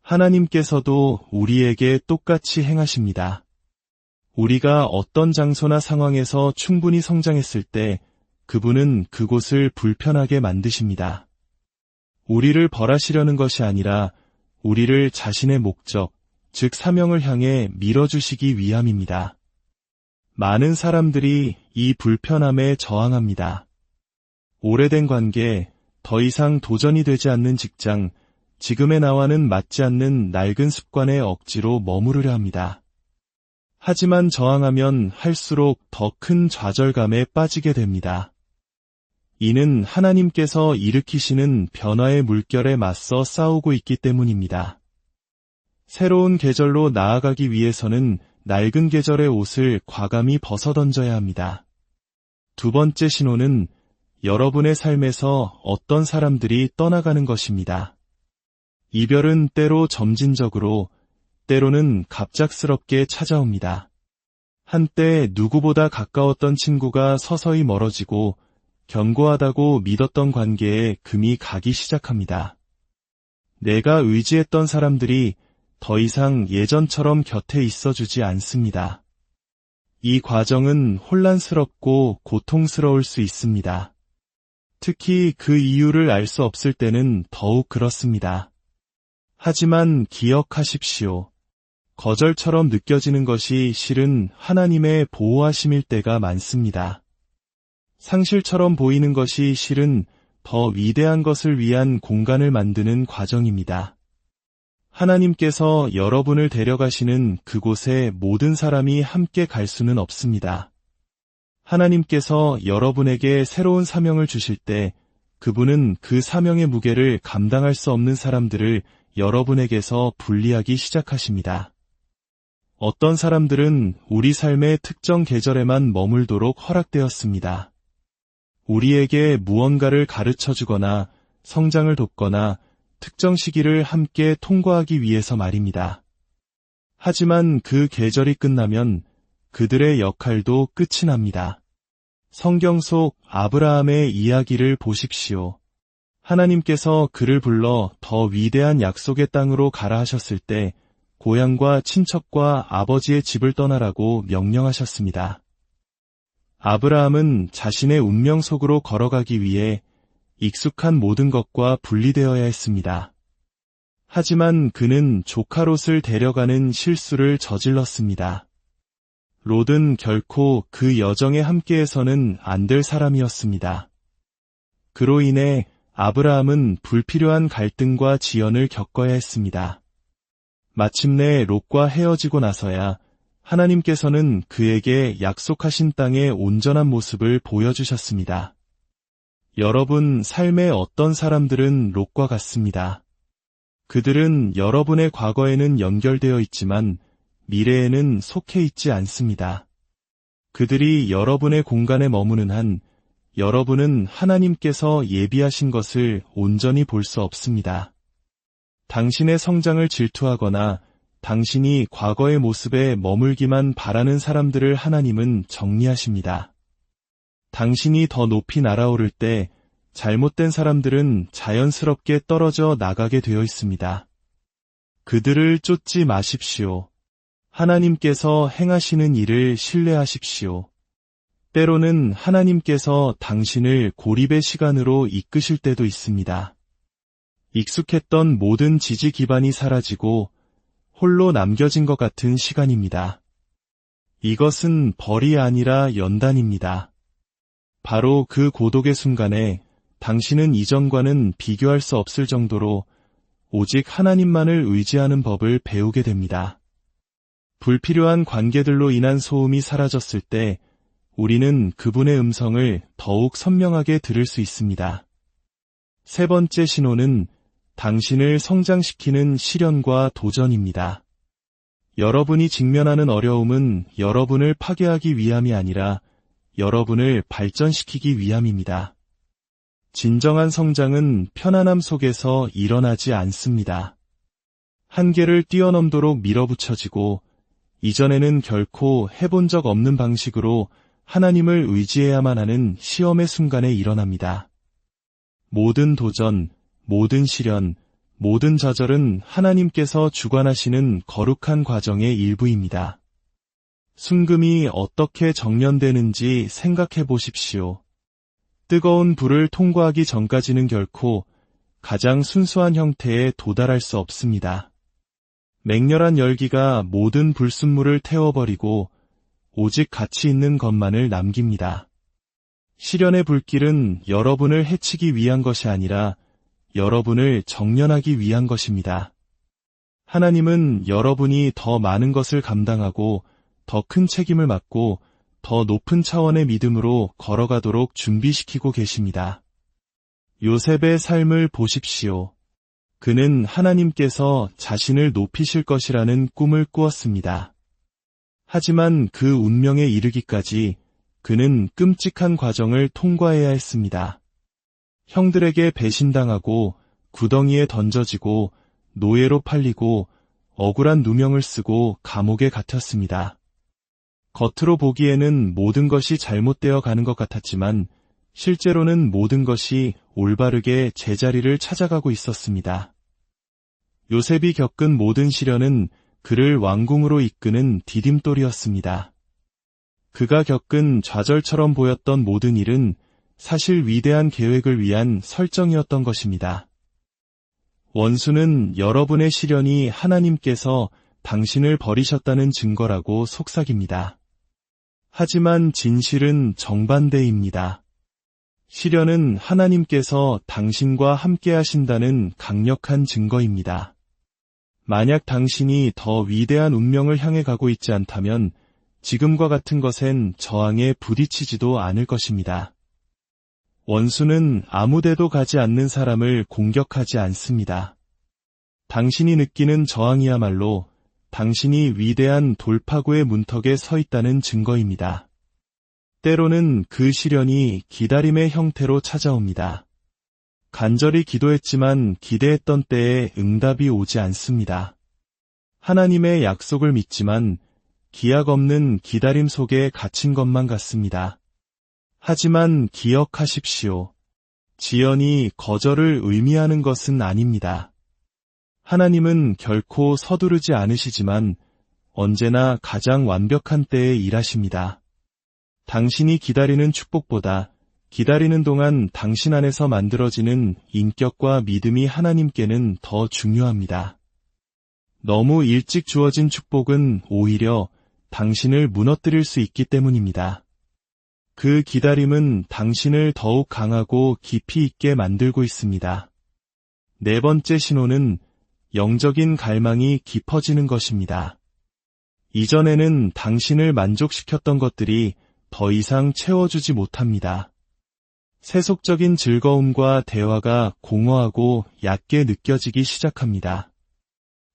하나님께서도 우리에게 똑같이 행하십니다. 우리가 어떤 장소나 상황에서 충분히 성장했을 때 그분은 그곳을 불편하게 만드십니다. 우리를 벌하시려는 것이 아니라 우리를 자신의 목적, 즉 사명을 향해 밀어주시기 위함입니다. 많은 사람들이 이 불편함에 저항합니다. 오래된 관계, 더 이상 도전이 되지 않는 직장, 지금의 나와는 맞지 않는 낡은 습관에 억지로 머무르려 합니다. 하지만 저항하면 할수록 더 큰 좌절감에 빠지게 됩니다. 이는 하나님께서 일으키시는 변화의 물결에 맞서 싸우고 있기 때문입니다. 새로운 계절로 나아가기 위해서는 낡은 계절의 옷을 과감히 벗어던져야 합니다. 두 번째 신호는 여러분의 삶에서 어떤 사람들이 떠나가는 것입니다. 이별은 때로 점진적으로, 때로는 갑작스럽게 찾아옵니다. 한때 누구보다 가까웠던 친구가 서서히 멀어지고 견고하다고 믿었던 관계에 금이 가기 시작합니다. 내가 의지했던 사람들이 더 이상 예전처럼 곁에 있어주지 않습니다. 이 과정은 혼란스럽고 고통스러울 수 있습니다. 특히 그 이유를 알 수 없을 때는 더욱 그렇습니다. 하지만 기억하십시오. 거절처럼 느껴지는 것이 실은 하나님의 보호하심일 때가 많습니다. 상실처럼 보이는 것이 실은 더 위대한 것을 위한 공간을 만드는 과정입니다. 하나님께서 여러분을 데려가시는 그곳에 모든 사람이 함께 갈 수는 없습니다. 하나님께서 여러분에게 새로운 사명을 주실 때 그분은 그 사명의 무게를 감당할 수 없는 사람들을 여러분에게서 분리하기 시작하십니다. 어떤 사람들은 우리 삶의 특정 계절에만 머물도록 허락되었습니다. 우리에게 무언가를 가르쳐주거나 성장을 돕거나 특정 시기를 함께 통과하기 위해서 말입니다. 하지만 그 계절이 끝나면 그들의 역할도 끝이 납니다. 성경 속 아브라함의 이야기를 보십시오. 하나님께서 그를 불러 더 위대한 약속의 땅으로 가라 하셨을 때 고향과 친척과 아버지의 집을 떠나라고 명령하셨습니다. 아브라함은 자신의 운명 속으로 걸어가기 위해 익숙한 모든 것과 분리되어야 했습니다. 하지만 그는 조카 롯을 데려가는 실수를 저질렀습니다. 롯은 결코 그 여정에 함께해서는 안 될 사람이었습니다. 그로 인해 아브라함은 불필요한 갈등과 지연을 겪어야 했습니다. 마침내 롯과 헤어지고 나서야 하나님께서는 그에게 약속하신 땅의 온전한 모습을 보여주셨습니다. 여러분 삶의 어떤 사람들은 롯과 같습니다. 그들은 여러분의 과거에는 연결되어 있지만 미래에는 속해 있지 않습니다. 그들이 여러분의 공간에 머무는 한 여러분은 하나님께서 예비하신 것을 온전히 볼 수 없습니다. 당신의 성장을 질투하거나 당신이 과거의 모습에 머물기만 바라는 사람들을 하나님은 정리하십니다. 당신이 더 높이 날아오를 때 잘못된 사람들은 자연스럽게 떨어져 나가게 되어 있습니다. 그들을 쫓지 마십시오. 하나님께서 행하시는 일을 신뢰하십시오. 때로는 하나님께서 당신을 고립의 시간으로 이끄실 때도 있습니다. 익숙했던 모든 지지 기반이 사라지고 홀로 남겨진 것 같은 시간입니다. 이것은 벌이 아니라 연단입니다. 바로 그 고독의 순간에 당신은 이전과는 비교할 수 없을 정도로 오직 하나님만을 의지하는 법을 배우게 됩니다. 불필요한 관계들로 인한 소음이 사라졌을 때 우리는 그분의 음성을 더욱 선명하게 들을 수 있습니다. 세 번째 신호는 당신을 성장시키는 시련과 도전입니다. 여러분이 직면하는 어려움은 여러분을 파괴하기 위함이 아니라 여러분을 발전시키기 위함입니다. 진정한 성장은 편안함 속에서 일어나지 않습니다. 한계를 뛰어넘도록 밀어붙여지고 이전에는 결코 해본 적 없는 방식으로 하나님을 의지해야만 하는 시험의 순간에 일어납니다. 모든 도전, 모든 시련, 모든 좌절은 하나님께서 주관하시는 거룩한 과정의 일부입니다. 순금이 어떻게 정련되는지 생각해 보십시오. 뜨거운 불을 통과하기 전까지는 결코 가장 순수한 형태에 도달할 수 없습니다. 맹렬한 열기가 모든 불순물을 태워버리고 오직 가치 있는 것만을 남깁니다. 시련의 불길은 여러분을 해치기 위한 것이 아니라 여러분을 정련하기 위한 것입니다. 하나님은 여러분이 더 많은 것을 감당하고 더 큰 책임을 맡고 더 높은 차원의 믿음으로 걸어가도록 준비시키고 계십니다. 요셉의 삶을 보십시오. 그는 하나님께서 자신을 높이실 것이라는 꿈을 꾸었습니다. 하지만 그 운명에 이르기까지 그는 끔찍한 과정을 통과해야 했습니다. 형들에게 배신당하고 구덩이에 던져지고 노예로 팔리고 억울한 누명을 쓰고 감옥에 갇혔습니다. 겉으로 보기에는 모든 것이 잘못되어 가는 것 같았지만 실제로는 모든 것이 올바르게 제자리를 찾아가고 있었습니다. 요셉이 겪은 모든 시련은 그를 왕궁으로 이끄는 디딤돌이었습니다. 그가 겪은 좌절처럼 보였던 모든 일은 사실 위대한 계획을 위한 설정이었던 것입니다. 원수는 여러분의 시련이 하나님께서 당신을 버리셨다는 증거라고 속삭입니다. 하지만 진실은 정반대입니다. 시련은 하나님께서 당신과 함께 하신다는 강력한 증거입니다. 만약 당신이 더 위대한 운명을 향해 가고 있지 않다면 지금과 같은 것엔 저항에 부딪히지도 않을 것입니다. 원수는 아무데도 가지 않는 사람을 공격하지 않습니다. 당신이 느끼는 저항이야말로 당신이 위대한 돌파구의 문턱에 서 있다는 증거입니다. 때로는 그 시련이 기다림의 형태로 찾아옵니다. 간절히 기도했지만 기대했던 때에 응답이 오지 않습니다. 하나님의 약속을 믿지만 기약 없는 기다림 속에 갇힌 것만 같습니다. 하지만 기억하십시오. 지연이 거절을 의미하는 것은 아닙니다. 하나님은 결코 서두르지 않으시지만 언제나 가장 완벽한 때에 일하십니다. 당신이 기다리는 축복보다 기다리는 동안 당신 안에서 만들어지는 인격과 믿음이 하나님께는 더 중요합니다. 너무 일찍 주어진 축복은 오히려 당신을 무너뜨릴 수 있기 때문입니다. 그 기다림은 당신을 더욱 강하고 깊이 있게 만들고 있습니다. 네 번째 신호는 영적인 갈망이 깊어지는 것입니다. 이전에는 당신을 만족시켰던 것들이 더 이상 채워주지 못합니다. 세속적인 즐거움과 대화가 공허하고 얕게 느껴지기 시작합니다.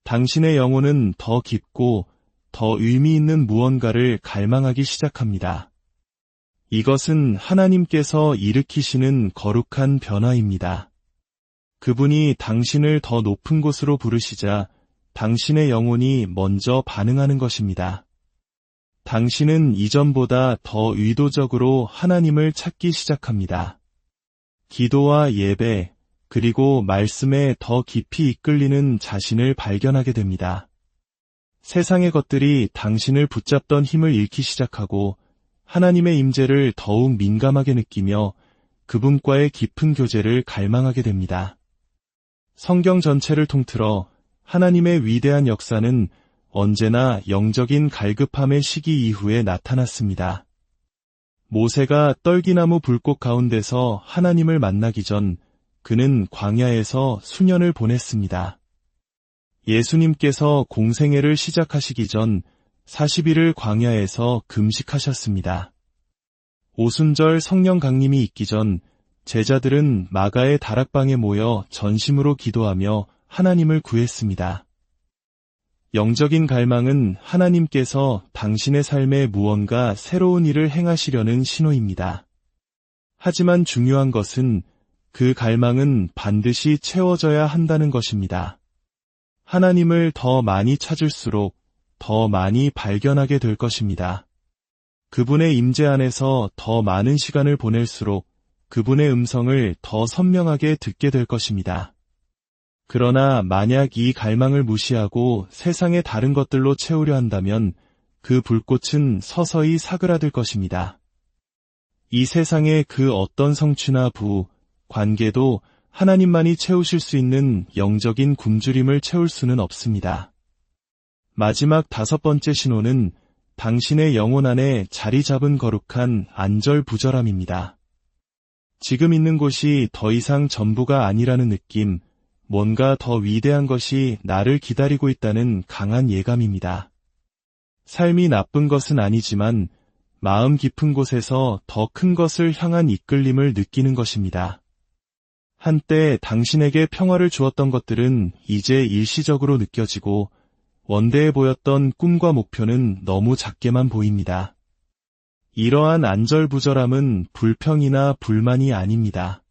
당신의 영혼은 더 깊고 더 의미 있는 무언가를 갈망하기 시작합니다. 이것은 하나님께서 일으키시는 거룩한 변화입니다. 그분이 당신을 더 높은 곳으로 부르시자 당신의 영혼이 먼저 반응하는 것입니다. 당신은 이전보다 더 의도적으로 하나님을 찾기 시작합니다. 기도와 예배, 그리고 말씀에 더 깊이 이끌리는 자신을 발견하게 됩니다. 세상의 것들이 당신을 붙잡던 힘을 잃기 시작하고 하나님의 임재를 더욱 민감하게 느끼며 그분과의 깊은 교제를 갈망하게 됩니다. 성경 전체를 통틀어 하나님의 위대한 역사는 언제나 영적인 갈급함의 시기 이후에 나타났습니다. 모세가 떨기나무 불꽃 가운데서 하나님을 만나기 전 그는 광야에서 수년을 보냈습니다. 예수님께서 공생애를 시작하시기 전 40일을 광야에서 금식하셨습니다. 오순절 성령 강림이 있기 전 제자들은 마가의 다락방에 모여 전심으로 기도하며 하나님을 구했습니다. 영적인 갈망은 하나님께서 당신의 삶에 무언가 새로운 일을 행하시려는 신호입니다. 하지만 중요한 것은 그 갈망은 반드시 채워져야 한다는 것입니다. 하나님을 더 많이 찾을수록 더 많이 발견하게 될 것입니다. 그분의 임재 안에서 더 많은 시간을 보낼수록 그분의 음성을 더 선명하게 듣게 될 것입니다. 그러나 만약 이 갈망을 무시하고 세상의 다른 것들로 채우려 한다면 그 불꽃은 서서히 사그라들 것입니다. 이 세상의 그 어떤 성취나 부, 관계도 하나님만이 채우실 수 있는 영적인 굶주림을 채울 수는 없습니다. 마지막 5번째 신호는 당신의 영혼 안에 자리 잡은 거룩한 안절부절함입니다. 지금 있는 곳이 더 이상 전부가 아니라는 느낌, 뭔가 더 위대한 것이 나를 기다리고 있다는 강한 예감입니다. 삶이 나쁜 것은 아니지만 마음 깊은 곳에서 더 큰 것을 향한 이끌림을 느끼는 것입니다. 한때 당신에게 평화를 주었던 것들은 이제 일시적으로 느껴지고 원대해 보였던 꿈과 목표는 너무 작게만 보입니다. 이러한 안절부절함은 불평이나 불만이 아닙니다.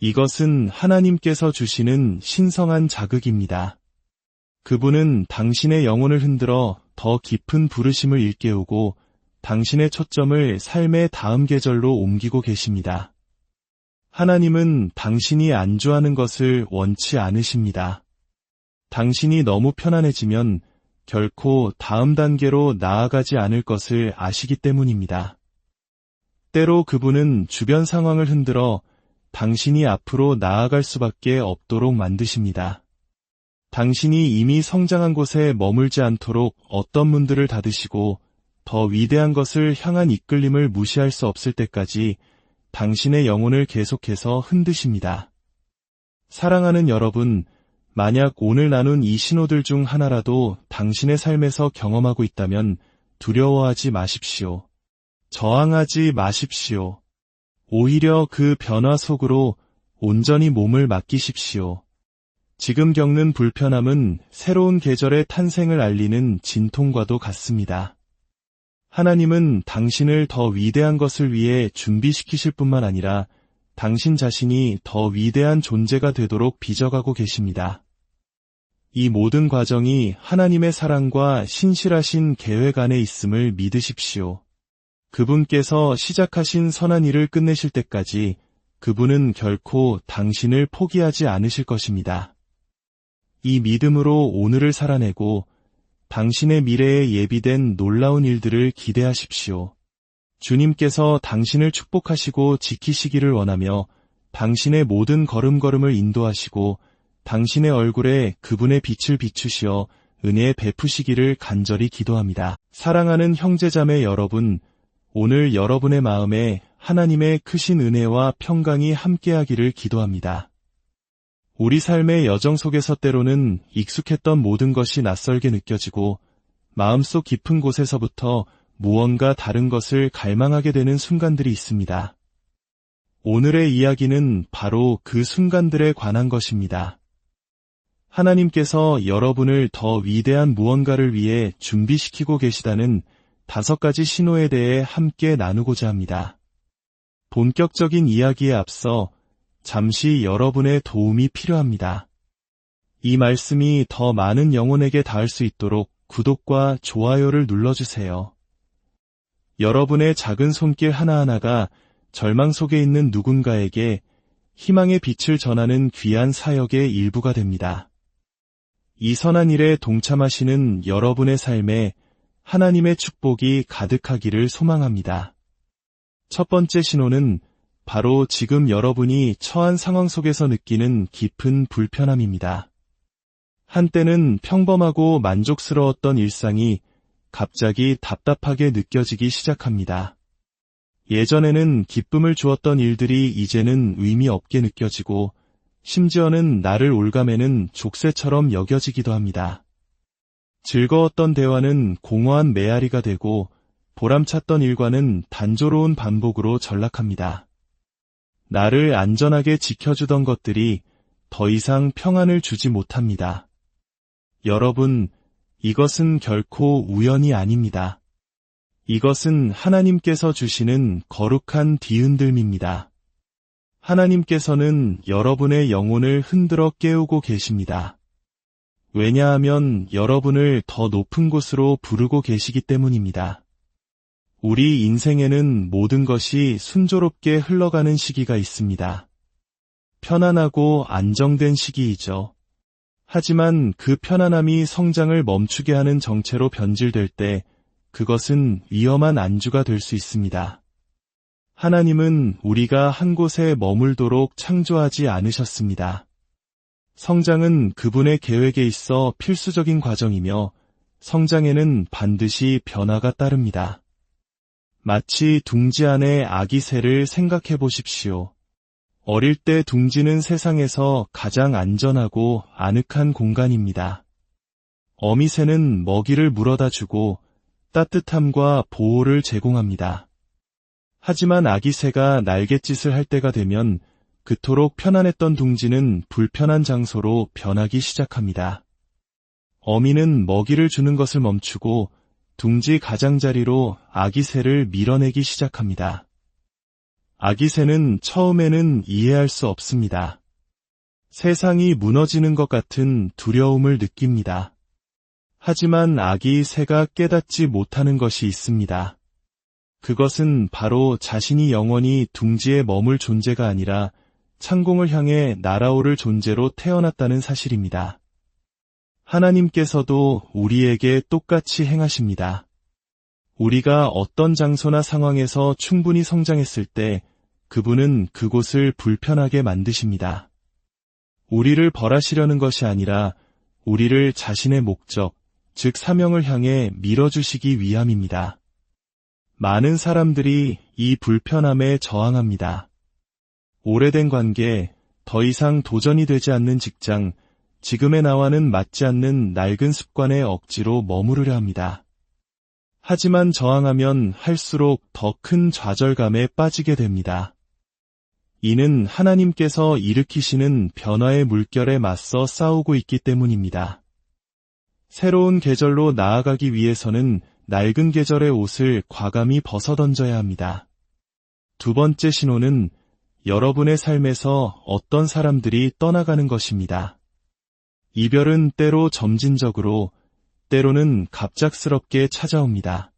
이것은 하나님께서 주시는 신성한 자극입니다. 그분은 당신의 영혼을 흔들어 더 깊은 부르심을 일깨우고 당신의 초점을 삶의 다음 계절로 옮기고 계십니다. 하나님은 당신이 안주하는 것을 원치 않으십니다. 당신이 너무 편안해지면 결코 다음 단계로 나아가지 않을 것을 아시기 때문입니다. 때로 그분은 주변 상황을 흔들어 당신이 앞으로 나아갈 수밖에 없도록 만드십니다. 당신이 이미 성장한 곳에 머물지 않도록 어떤 문들을 닫으시고 더 위대한 것을 향한 이끌림을 무시할 수 없을 때까지 당신의 영혼을 계속해서 흔드십니다. 사랑하는 여러분, 만약 오늘 나눈 이 신호들 중 하나라도 당신의 삶에서 경험하고 있다면 두려워하지 마십시오. 저항하지 마십시오. 오히려 그 변화 속으로 온전히 몸을 맡기십시오. 지금 겪는 불편함은 새로운 계절의 탄생을 알리는 진통과도 같습니다. 하나님은 당신을 더 위대한 것을 위해 준비시키실 뿐만 아니라 당신 자신이 더 위대한 존재가 되도록 빚어가고 계십니다. 이 모든 과정이 하나님의 사랑과 신실하신 계획 안에 있음을 믿으십시오. 그분께서 시작하신 선한 일을 끝내실 때까지 그분은 결코 당신을 포기하지 않으실 것입니다. 이 믿음으로 오늘을 살아내고 당신의 미래에 예비된 놀라운 일들을 기대하십시오. 주님께서 당신을 축복하시고 지키시기를 원하며 당신의 모든 걸음걸음을 인도하시고 당신의 얼굴에 그분의 빛을 비추시어 은혜 베푸시기를 간절히 기도합니다. 사랑하는 형제자매 여러분, 오늘 여러분의 마음에 하나님의 크신 은혜와 평강이 함께하기를 기도합니다. 우리 삶의 여정 속에서 때로는 익숙했던 모든 것이 낯설게 느껴지고 마음속 깊은 곳에서부터 무언가 다른 것을 갈망하게 되는 순간들이 있습니다. 오늘의 이야기는 바로 그 순간들에 관한 것입니다. 하나님께서 여러분을 더 위대한 무언가를 위해 준비시키고 계시다는 5가지 신호에 대해 함께 나누고자 합니다. 본격적인 이야기에 앞서 잠시 여러분의 도움이 필요합니다. 이 말씀이 더 많은 영혼에게 닿을 수 있도록 구독과 좋아요를 눌러주세요. 여러분의 작은 손길 하나하나가 절망 속에 있는 누군가에게 희망의 빛을 전하는 귀한 사역의 일부가 됩니다. 이 선한 일에 동참하시는 여러분의 삶에 하나님의 축복이 가득하기를 소망합니다. 첫 번째 신호는 바로 지금 여러분이 처한 상황 속에서 느끼는 깊은 불편함입니다. 한때는 평범하고 만족스러웠던 일상이 갑자기 답답하게 느껴지기 시작합니다. 예전에는 기쁨을 주었던 일들이 이제는 의미 없게 느껴지고 심지어는 나를 올가매는 족쇄처럼 여겨지기도 합니다. 즐거웠던 대화는 공허한 메아리가 되고 보람찼던 일과는 단조로운 반복으로 전락합니다. 나를 안전하게 지켜주던 것들이 더 이상 평안을 주지 못합니다. 여러분, 이것은 결코 우연이 아닙니다. 이것은 하나님께서 주시는 거룩한 뒤흔들미입니다. 하나님께서는 여러분의 영혼을 흔들어 깨우고 계십니다. 왜냐하면 여러분을 더 높은 곳으로 부르고 계시기 때문입니다. 우리 인생에는 모든 것이 순조롭게 흘러가는 시기가 있습니다. 편안하고 안정된 시기이죠. 하지만 그 편안함이 성장을 멈추게 하는 정체로 변질될 때 그것은 위험한 안주가 될 수 있습니다. 하나님은 우리가 한 곳에 머물도록 창조하지 않으셨습니다. 성장은 그분의 계획에 있어 필수적인 과정이며 성장에는 반드시 변화가 따릅니다. 마치 둥지 안의 아기 새를 생각해 보십시오. 어릴 때 둥지는 세상에서 가장 안전하고 아늑한 공간입니다. 어미새는 먹이를 물어다 주고 따뜻함과 보호를 제공합니다. 하지만 아기 새가 날갯짓을 할 때가 되면 그토록 편안했던 둥지는 불편한 장소로 변하기 시작합니다. 어미는 먹이를 주는 것을 멈추고 둥지 가장자리로 아기 새를 밀어내기 시작합니다. 아기 새는 처음에는 이해할 수 없습니다. 세상이 무너지는 것 같은 두려움을 느낍니다. 하지만 아기 새가 깨닫지 못하는 것이 있습니다. 그것은 바로 자신이 영원히 둥지에 머물 존재가 아니라 창공을 향해 날아오를 존재로 태어났다는 사실입니다. 하나님께서도 우리에게 똑같이 행하십니다. 우리가 어떤 장소나 상황에서 충분히 성장했을 때 그분은 그곳을 불편하게 만드십니다. 우리를 벌하시려는 것이 아니라 우리를 자신의 목적, 즉 사명을 향해 밀어주시기 위함입니다. 많은 사람들이 이 불편함에 저항합니다. 오래된 관계, 더 이상 도전이 되지 않는 직장, 지금의 나와는 맞지 않는 낡은 습관에 억지로 머무르려 합니다. 하지만 저항하면 할수록 더 큰 좌절감에 빠지게 됩니다. 이는 하나님께서 일으키시는 변화의 물결에 맞서 싸우고 있기 때문입니다. 새로운 계절로 나아가기 위해서는 낡은 계절의 옷을 과감히 벗어던져야 합니다. 두 번째 신호는 여러분의 삶에서 어떤 사람들이 떠나가는 것입니다. 이별은 때로 점진적으로, 때로는 갑작스럽게 찾아옵니다.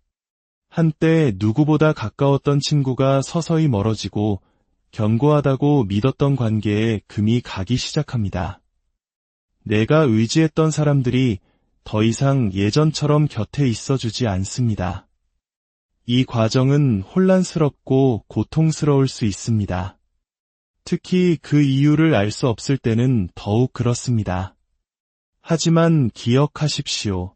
한때 누구보다 가까웠던 친구가 서서히 멀어지고 견고하다고 믿었던 관계에 금이 가기 시작합니다. 내가 의지했던 사람들이 더 이상 예전처럼 곁에 있어주지 않습니다. 이 과정은 혼란스럽고 고통스러울 수 있습니다. 특히 그 이유를 알 수 없을 때는 더욱 그렇습니다. 하지만 기억하십시오.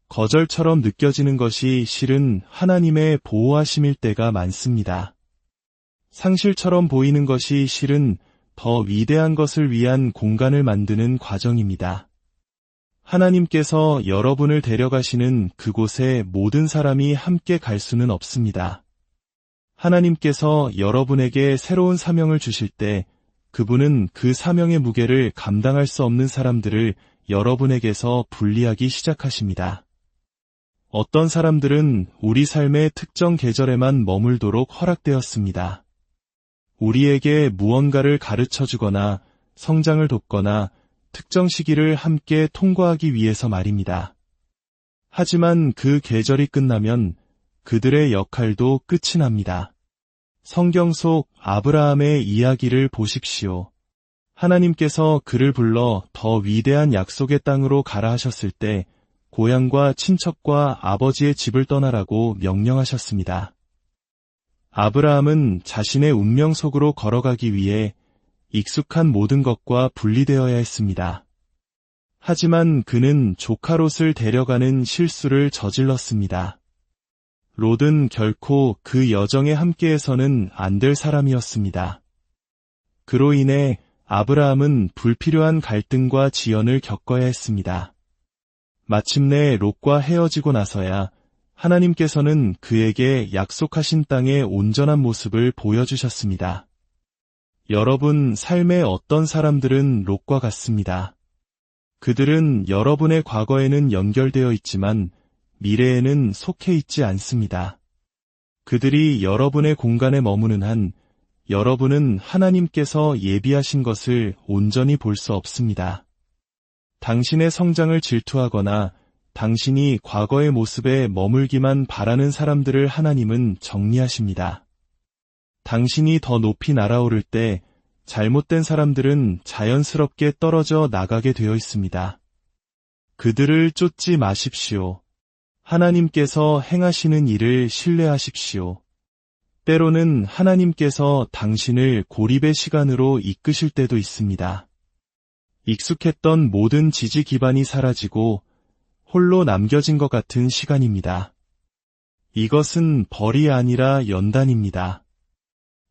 거절처럼 느껴지는 것이 실은 하나님의 보호하심일 때가 많습니다. 상실처럼 보이는 것이 실은 더 위대한 것을 위한 공간을 만드는 과정입니다. 하나님께서 여러분을 데려가시는 그곳에 모든 사람이 함께 갈 수는 없습니다. 하나님께서 여러분에게 새로운 사명을 주실 때 그분은 그 사명의 무게를 감당할 수 없는 사람들을 여러분에게서 분리하기 시작하십니다. 어떤 사람들은 우리 삶의 특정 계절에만 머물도록 허락되었습니다. 우리에게 무언가를 가르쳐주거나 성장을 돕거나 특정 시기를 함께 통과하기 위해서 말입니다. 하지만 그 계절이 끝나면 그들의 역할도 끝이 납니다. 성경 속 아브라함의 이야기를 보십시오. 하나님께서 그를 불러 더 위대한 약속의 땅으로 가라 하셨을 때 고향과 친척과 아버지의 집을 떠나라고 명령하셨습니다. 아브라함은 자신의 운명 속으로 걸어가기 위해 익숙한 모든 것과 분리되어야 했습니다. 하지만 그는 조카 롯을 데려가는 실수를 저질렀습니다. 롯은 결코 그 여정에 함께해서는 안 될 사람이었습니다. 그로 인해 아브라함은 불필요한 갈등과 지연을 겪어야 했습니다. 마침내 롯과 헤어지고 나서야 하나님께서는 그에게 약속하신 땅의 온전한 모습을 보여주셨습니다. 여러분 삶의 어떤 사람들은 롯과 같습니다. 그들은 여러분의 과거에는 연결되어 있지만 미래에는 속해 있지 않습니다. 그들이 여러분의 공간에 머무는 한 여러분은 하나님께서 예비하신 것을 온전히 볼 수 없습니다. 당신의 성장을 질투하거나 당신이 과거의 모습에 머물기만 바라는 사람들을 하나님은 정리하십니다. 당신이 더 높이 날아오를 때 잘못된 사람들은 자연스럽게 떨어져 나가게 되어 있습니다. 그들을 쫓지 마십시오. 하나님께서 행하시는 일을 신뢰하십시오. 때로는 하나님께서 당신을 고립의 시간으로 이끄실 때도 있습니다. 익숙했던 모든 지지 기반이 사라지고 홀로 남겨진 것 같은 시간입니다. 이것은 벌이 아니라 연단입니다.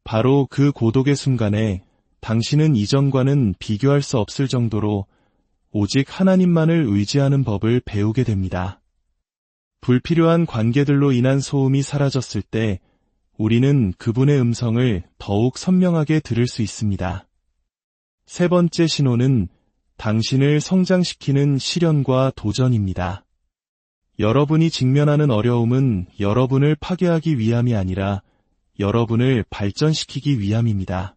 바로 그 고독의 순간에 당신은 이전과는 비교할 수 없을 정도로 오직 하나님만을 의지하는 법을 배우게 됩니다. 불필요한 관계들로 인한 소음이 사라졌을 때 우리는 그분의 음성을 더욱 선명하게 들을 수 있습니다. 세 번째 신호는 당신을 성장시키는 시련과 도전입니다. 여러분이 직면하는 어려움은 여러분을 파괴하기 위함이 아니라 여러분을 발전시키기 위함입니다.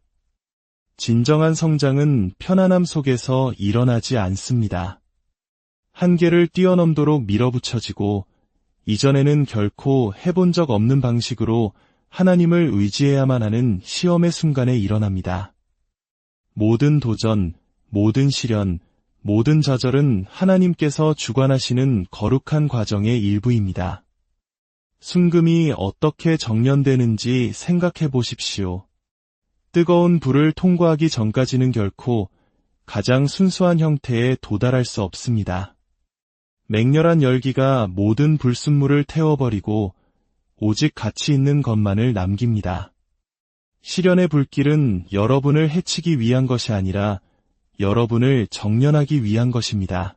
진정한 성장은 편안함 속에서 일어나지 않습니다. 한계를 뛰어넘도록 밀어붙여지고 이전에는 결코 해본 적 없는 방식으로 하나님을 의지해야만 하는 시험의 순간에 일어납니다. 모든 도전, 모든 시련, 모든 좌절은 하나님께서 주관하시는 거룩한 과정의 일부입니다. 순금이 어떻게 정련되는지 생각해 보십시오. 뜨거운 불을 통과하기 전까지는 결코 가장 순수한 형태에 도달할 수 없습니다. 맹렬한 열기가 모든 불순물을 태워버리고 오직 가치 있는 것만을 남깁니다. 시련의 불길은 여러분을 해치기 위한 것이 아니라 여러분을 정련하기 위한 것입니다.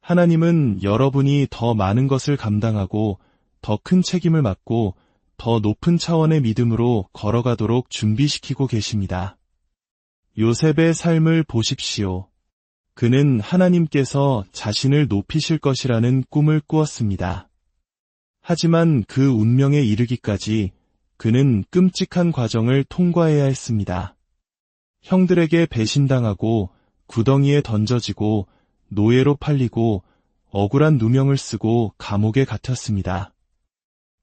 하나님은 여러분이 더 많은 것을 감당하고 더 큰 책임을 맡고 더 높은 차원의 믿음으로 걸어가도록 준비시키고 계십니다. 요셉의 삶을 보십시오. 그는 하나님께서 자신을 높이실 것이라는 꿈을 꾸었습니다. 하지만 그 운명에 이르기까지 그는 끔찍한 과정을 통과해야 했습니다. 형들에게 배신당하고 구덩이에 던져지고 노예로 팔리고 억울한 누명을 쓰고 감옥에 갇혔습니다.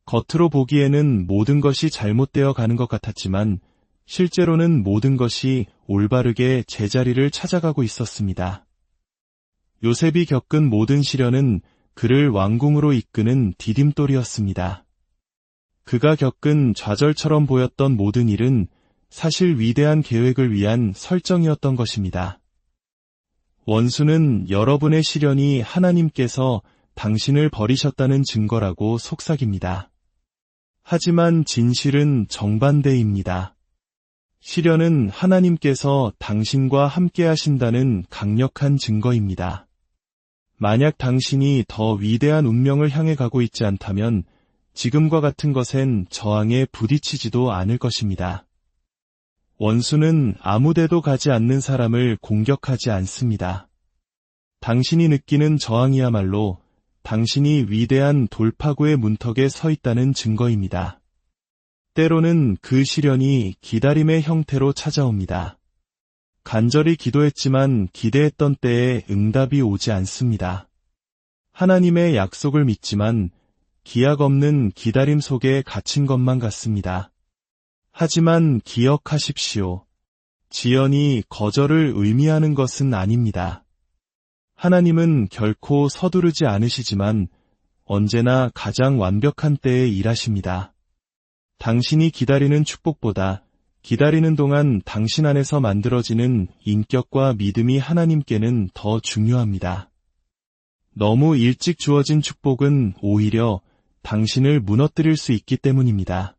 겉으로 보기에는 모든 것이 잘못되어 가는 것 같았지만 실제로는 모든 것이 올바르게 제자리를 찾아가고 있었습니다. 요셉이 겪은 모든 시련은 그를 왕궁으로 이끄는 디딤돌이었습니다. 그가 겪은 좌절처럼 보였던 모든 일은 사실 위대한 계획을 위한 설정이었던 것입니다. 원수는 여러분의 시련이 하나님께서 당신을 버리셨다는 증거라고 속삭입니다. 하지만 진실은 정반대입니다. 시련은 하나님께서 당신과 함께 하신다는 강력한 증거입니다. 만약 당신이 더 위대한 운명을 향해 가고 있지 않다면 지금과 같은 것엔 저항에 부딪히지도 않을 것입니다. 원수는 아무데도 가지 않는 사람을 공격하지 않습니다. 당신이 느끼는 저항이야말로 당신이 위대한 돌파구의 문턱에 서 있다는 증거입니다. 때로는 그 시련이 기다림의 형태로 찾아옵니다. 간절히 기도했지만 기대했던 때에 응답이 오지 않습니다. 하나님의 약속을 믿지만 기약 없는 기다림 속에 갇힌 것만 같습니다. 하지만 기억하십시오. 지연이 거절을 의미하는 것은 아닙니다. 하나님은 결코 서두르지 않으시지만 언제나 가장 완벽한 때에 일하십니다. 당신이 기다리는 축복보다 기다리는 동안 당신 안에서 만들어지는 인격과 믿음이 하나님께는 더 중요합니다. 너무 일찍 주어진 축복은 오히려 당신을 무너뜨릴 수 있기 때문입니다.